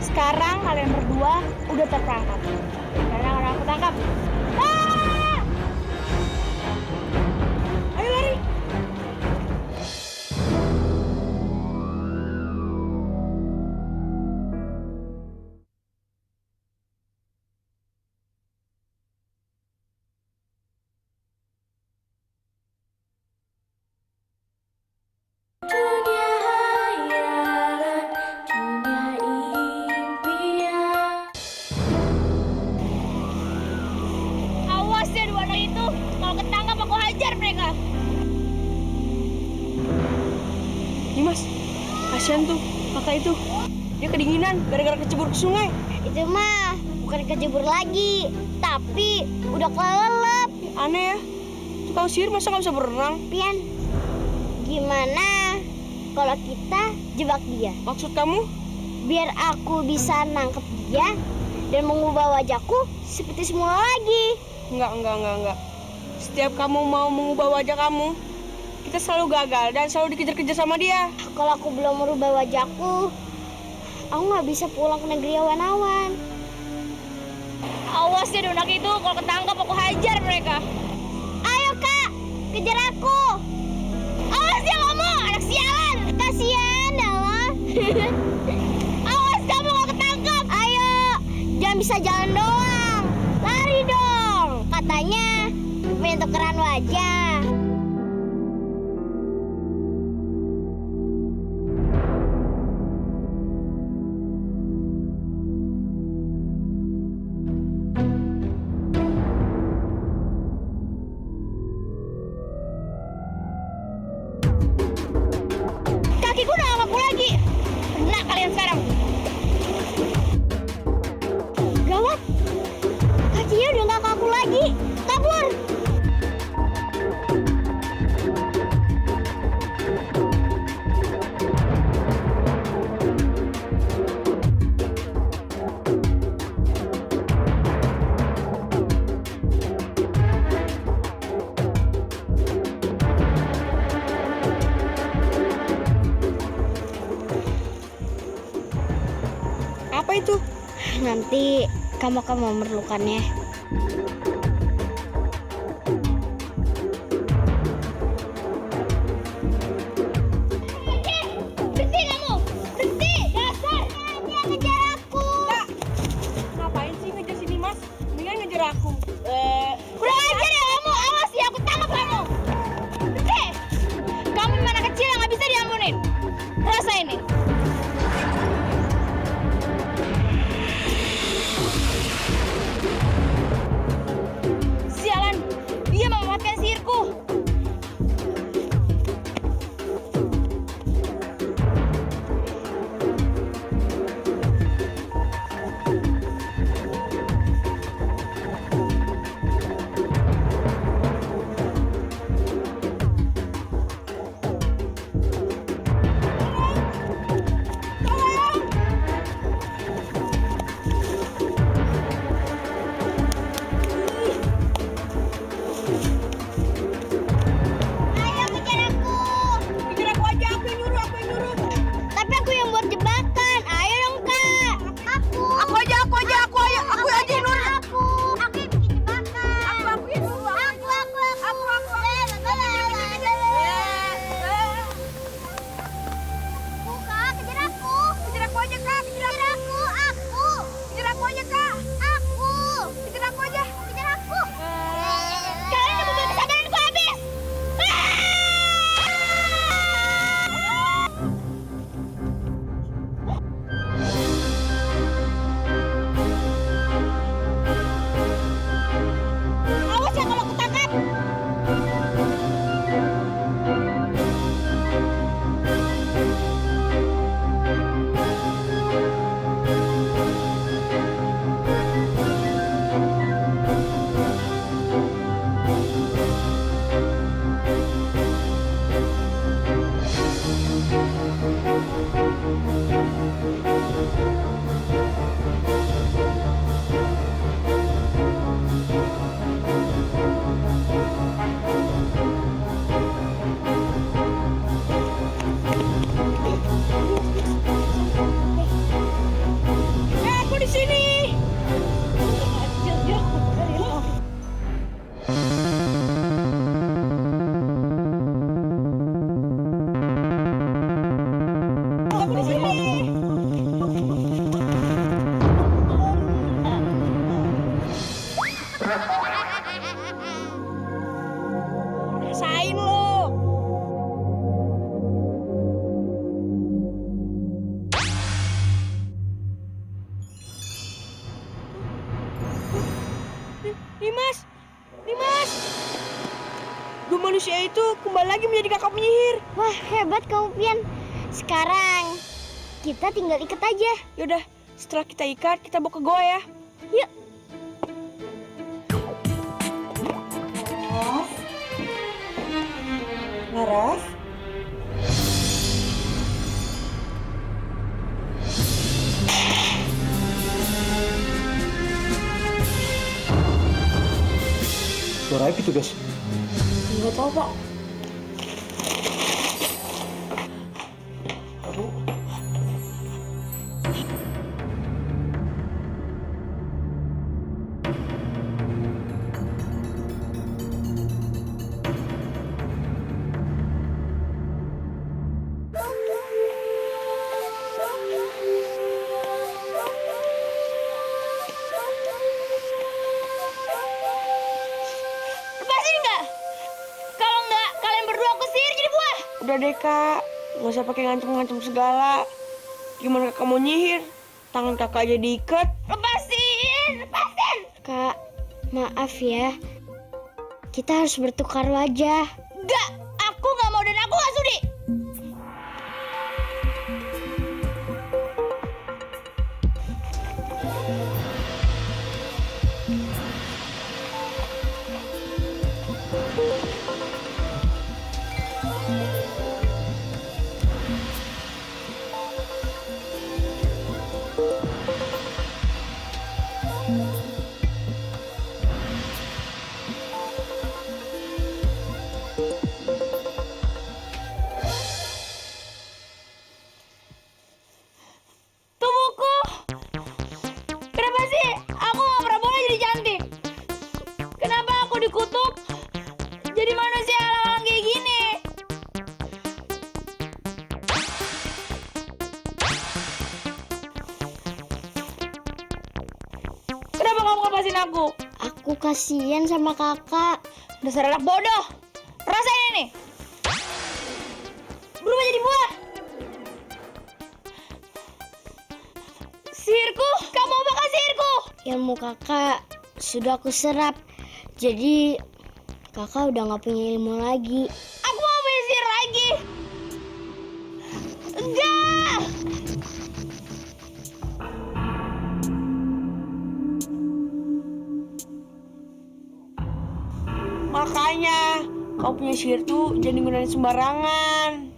Sekarang kalian berdua udah terperangkap. Karena akan aku tangkap. Ayo lari! Awas ya dua anak itu, kalau ketangkap aku hajar mereka. Nimas, Kasihan tuh kakak itu. Dia kedinginan gara-gara kecebur ke sungai. Itu mah bukan kejebur lagi, tapi udah kelelep. Aneh ya, tukang sihir masa nggak bisa berenang? Pian, gimana kalau kita jebak dia? Maksud kamu? Biar aku bisa nangkep dia dan mengubah wajahku seperti semula lagi. Enggak. Setiap kamu mau mengubah wajah kamu, kita selalu gagal dan selalu dikejar-kejar sama dia. Kalau aku belum merubah wajahku, aku nggak bisa pulang ke negeri awan-awan. Awas ya anak itu, kalau ketangkap aku hajar mereka. Ayo kak, kejar aku. Awas ya kamu, anak sialan. Kasian Dala. Awas kamu kalau ketangkap. Ayo, jangan bisa jalan doang. Lari dong. Katanya pengen tukeran wajah. Kakiku udah gak kaku lagi. Kena kalian sekarang. Gawat, kakinya udah gak kaku lagi. Kabur. Apa itu? Nanti kamu akan memerlukannya. Berhenti kamu. Berhenti, dasar. Dia ngejar aku. Ngapain sih ngejar sini mas? Mendingan ngejar aku. Kurang ajar ya kamu. Awas ya, aku tangkap kamu. Berhenti. Kamu memang anak kecil yang gak bisa diampunin. Rasain nih. Sialan, dia memanfaatkan sihirku. Ayo kejar aku. Kejar aku aja, aku yang nyuruh. Tapi aku yang buat jebakan. Ayo dong kak. Aku aja, aku yang nyuruh. Aku yang bikin jebakan. Aku yang nyuruh. Aku. Kak, kejar aku. Kejar aku aja kak, Kejar aku. kejar aku aja kak. Kejar aku aja. Kejar aku. Kalian udah membuat kesabaranku habis. Awas ya kalau ketangkap. Aku di sini. Aku di sini. Rasain lo. Dimas. Dua manusia itu kembali lagi menjadi kakak penyihir. Wah, hebat kamu, Pian. Sekarang kita tinggal ikat aja. Yaudah, setelah kita ikat, kita bawa ke goa ya. Yuk. Laras? Suara apa itu, guys? Nggak tahu, Pak. Lepasin nggak? Kalau nggak, kalian berdua aku sihir jadi buah. Udah deh, Kak. Nggak usah pakai ngancem-ngancem segala. Gimana kakak mau nyihir? Tangan kakak aja diikat. Lepasin, lepasin. Kak, maaf ya. Kita harus bertukar wajah. Nggak, aku nggak mau dan aku nggak sudi. Tubuhku, kenapa sih aku nggak pernah boleh jadi cantik? Kenapa aku dikutuk jadi manusia alang kayak gini? Kenapa kamu lepasin aku? Aku kasihan sama kakak. Dasar anak bodoh. Rasain ini. Berubah jadi buah. Sihirku, kamu bakal sihirku. Ilmu kakak sudah aku serap. Jadi kakak udah nggak punya ilmu lagi. Aku mau punya sihir lagi. Enggak. Makanya, kau punya sihir tuh jangan digunain sembarangan.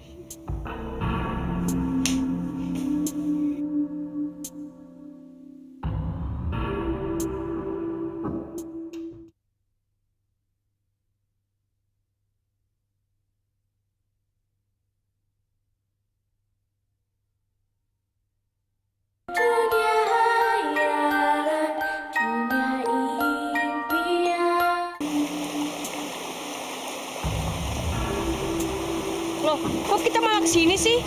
Loh, kok kita malah kesini sih?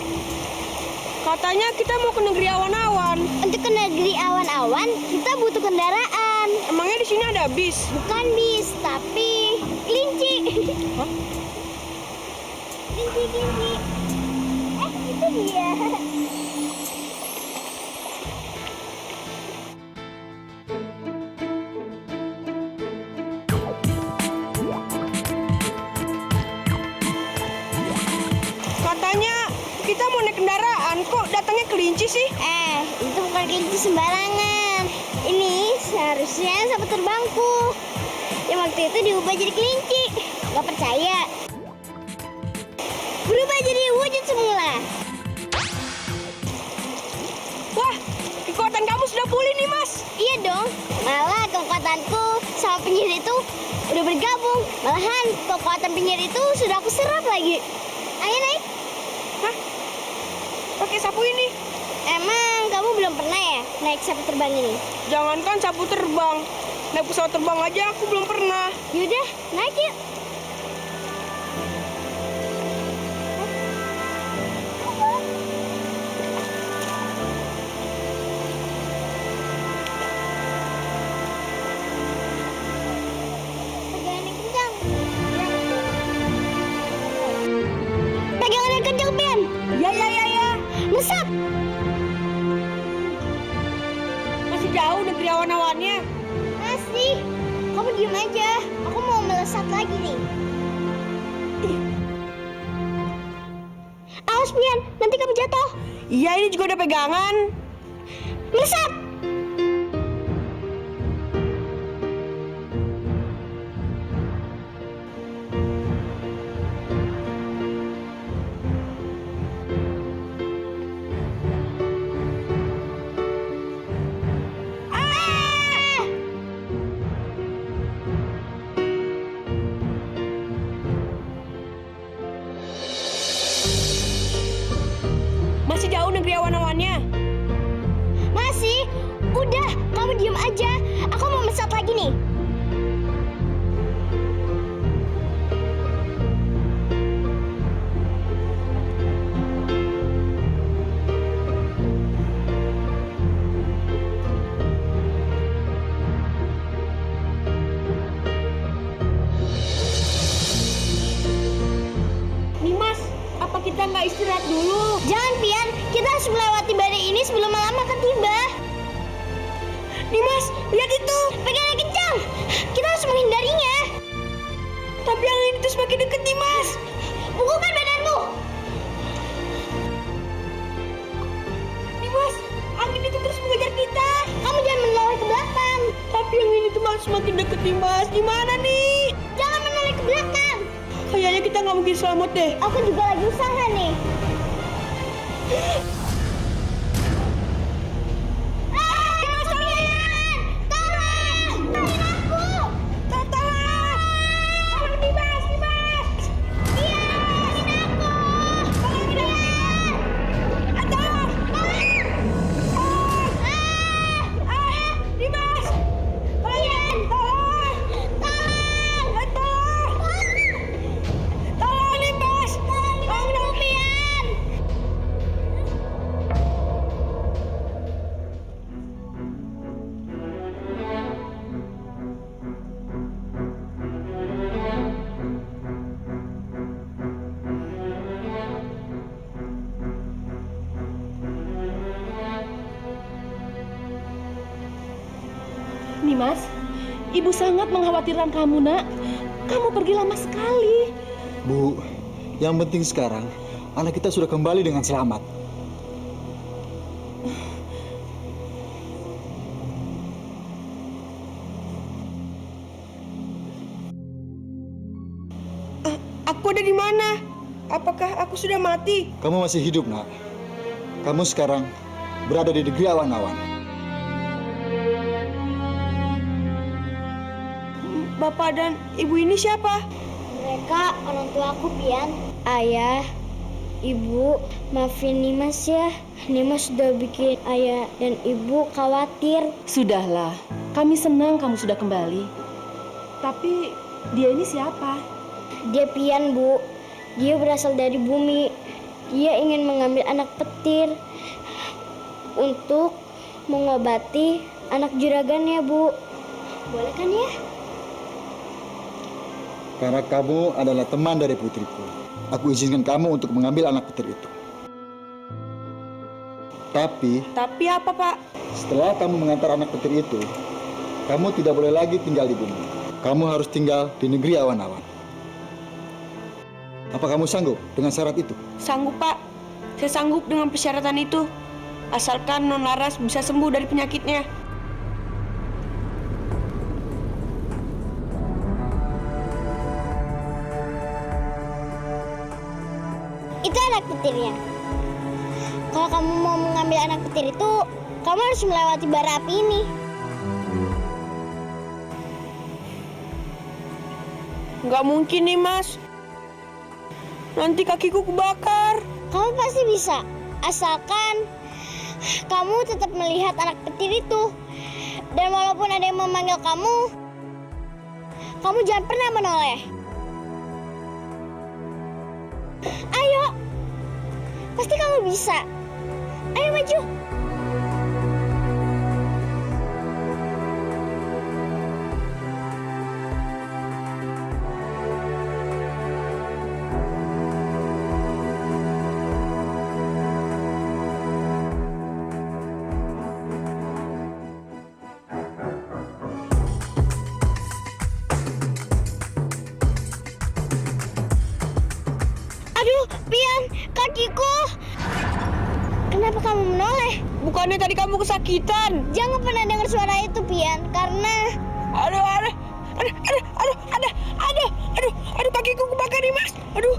Katanya kita mau ke negeri awan-awan. Untuk ke negeri awan-awan, kita butuh kendaraan. Emangnya di sini ada bis? Bukan bis, tapi kelinci. Hah? Kelinci. Itu dia. Katanya kita mau naik kendaraan, kok datangnya kelinci sih? Itu bukan kelinci sembarangan. Ini seharusnya sapu terbangku. Yang waktu itu diubah jadi kelinci. Gak percaya? Berubah jadi wujud semula. Wah, kekuatan kamu sudah pulih nih, Mas. Iya dong. Malah kekuatanku sama penyihir itu udah bergabung. Malahan kekuatan penyihir itu sudah aku serap lagi. Ayo naik. Hah? Pakai sapu ini? Emang kamu belum pernah ya naik sapu terbang ini? Jangankan sapu terbang, naik pesawat terbang aja aku belum pernah. Yaudah, naik yuk. Pegangan yang kencang, Pian. Ya. Mesat. Masih jauh negeri awan-awannya. Masih. Kamu diem aja. Aku mau melesat lagi nih. Awas, Pian. Nanti kamu jatuh. Iya, ini juga udah pegangan. Meresap! Masih jauh negeri awan-awannya. Masih? Udah, kamu diem aja. Aku mau mesat lagi nih. Nimas, apa kita nggak istirahat dulu? Jangan, Pian. Kita harus melewati badai ini sebelum malam akan tiba. Nimas, lihat itu. Pegangan kencang. Kita harus menghindarinya. Tapi angin itu semakin dekat, Nimas. Bukukan badanmu. Nimas, angin itu terus mengejar kita. Kamu jangan menoleh ke belakang. Tapi angin itu malah semakin dekat, Nimas. Gimana nih? Jangan menoleh ke belakang. Kayaknya kita nggak mungkin selamat deh. Aku juga lagi usaha nih. Nimas, ibu sangat mengkhawatirkan kamu, nak. Kamu pergi lama sekali. Bu, yang penting sekarang anak kita sudah kembali dengan selamat. Aku ada di mana? Apakah aku sudah mati? Kamu masih hidup, nak. Kamu sekarang berada di negeri awan-awan. Bapak dan ibu ini siapa? Mereka orang tua aku, Pian. Ayah, ibu, maafin Nimas ya. Nimas sudah bikin ayah dan ibu khawatir. Sudahlah, kami senang kamu sudah kembali. Tapi dia ini siapa? Dia Pian, Bu. Dia berasal dari bumi. Dia ingin mengambil anak petir untuk mengobati anak juragannya, Bu. Boleh kan ya? Karena kamu adalah teman dari putriku, aku izinkan kamu untuk mengambil anak petir itu. Tapi apa, Pak? setelah kamu mengantar anak petir itu, kamu tidak boleh lagi tinggal di bumi. Kamu harus tinggal di negeri awan-awan. Apa kamu sanggup dengan syarat itu? Sanggup, Pak. Saya sanggup dengan persyaratan itu. Asalkan Non Laras bisa sembuh dari penyakitnya. Itu anak petirnya. Kalau kamu mau mengambil anak petir itu, kamu harus melewati bara api ini. Nggak mungkin nih, Mas. Nanti kakiku kebakar. Kamu pasti bisa, asalkan kamu tetap melihat anak petir itu. Dan walaupun ada yang memanggil kamu jangan pernah menoleh. Ayo, pasti kamu bisa. Ayo maju. Kenapa kamu menoleh? Bukannya tadi kamu kesakitan? Jangan pernah dengar suara itu, Pian, karena... Aduh, kakiku kebakar nih, Mas. Aduh.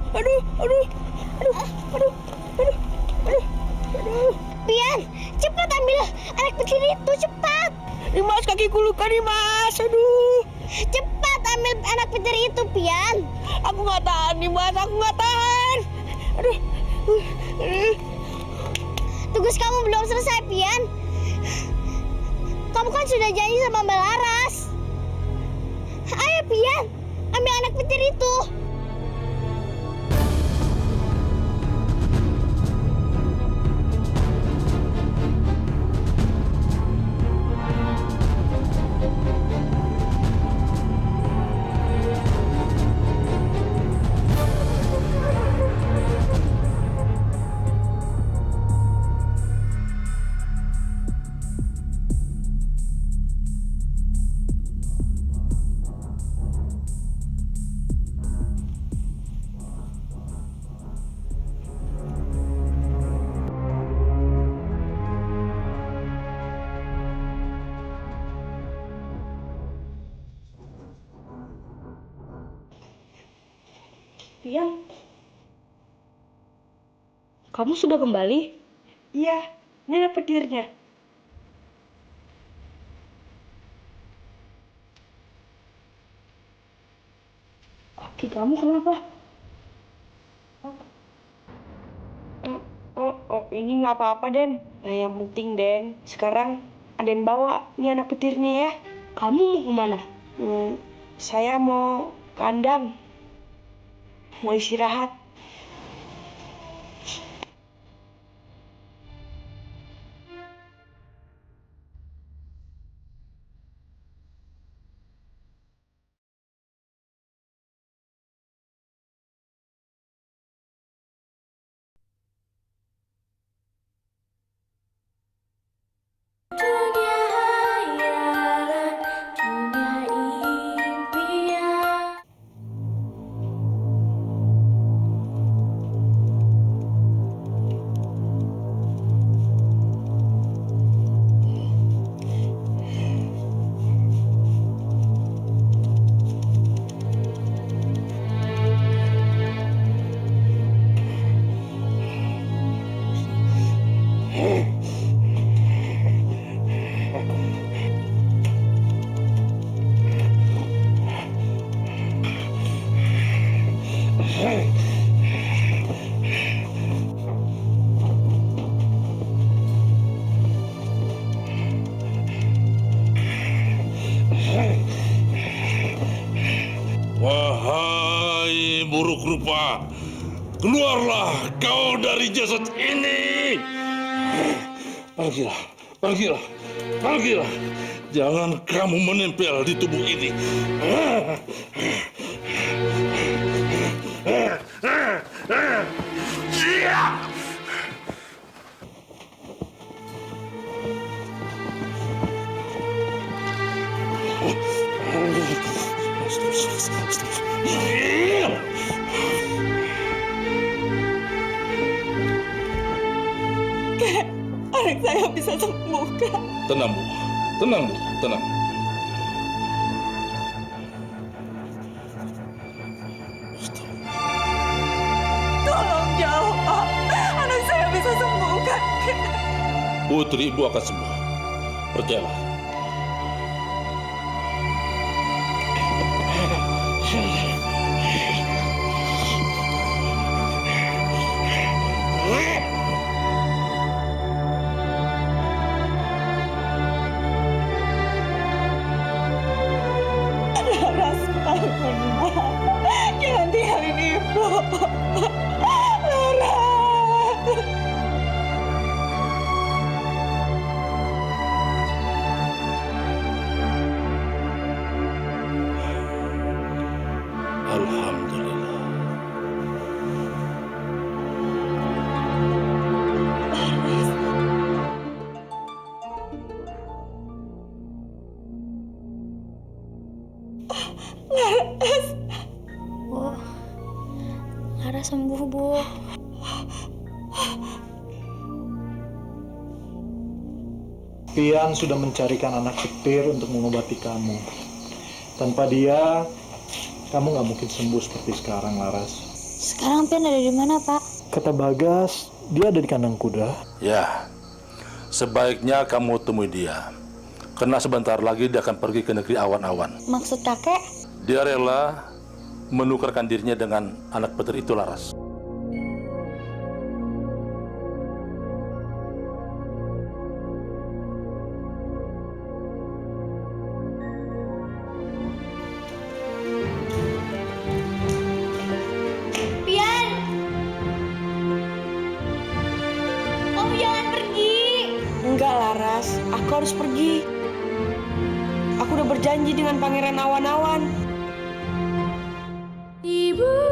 Pian, cepat ambil anak petir itu, cepat. Nih, Mas, kakiku luka nih, Mas. Aduh. Cepat ambil anak petir itu, Pian. Aku nggak tahan nih, Mas. Aku nggak tahan. Aduh. Tugas kamu belum selesai, Pian. Kamu kan sudah janji sama Mbak Laras. Ayo, Pian, ambil anak petir itu. Pian, kamu sudah kembali? Iya, ini ada petirnya. Kaki kamu kenapa? Ini nggak apa-apa, Den. Nah, yang penting, Den, sekarang Aden bawa nih anak petirnya ya. Kamu mau kemana? Saya mau kandang. Mau istirahat. Wahai buruk rupa, keluarlah kau dari jasad ini. Pergilah. Jangan kamu menempel di tubuh ini. Anak saya bisa sembuh, Kak. Tenang, Bu. Tenang. Tolong jawab. Anak saya bisa sembuh, Kak. Putri Ibu akan sembuh. Percayalah. Laras, jangan tinggalin Ibu. Laras. Alhamdulillah. Laras. Bu, Laras sembuh, Bu. Pian sudah mencarikan anak petir untuk mengobati kamu. Tanpa dia, kamu nggak mungkin sembuh seperti sekarang, Laras. Sekarang Pian ada di mana, Pak? Kata Bagas, dia ada di kandang kuda. Ya, sebaiknya kamu temui dia. Karena sebentar lagi dia akan pergi ke negeri awan-awan. Maksud kakek? Dia rela menukarkan dirinya dengan anak petir itu, Laras. Pian! Kamu jangan pergi! Enggak, Laras. Aku harus pergi. Aku udah berjanji dengan Pangeran Awan-Awan. Ibu!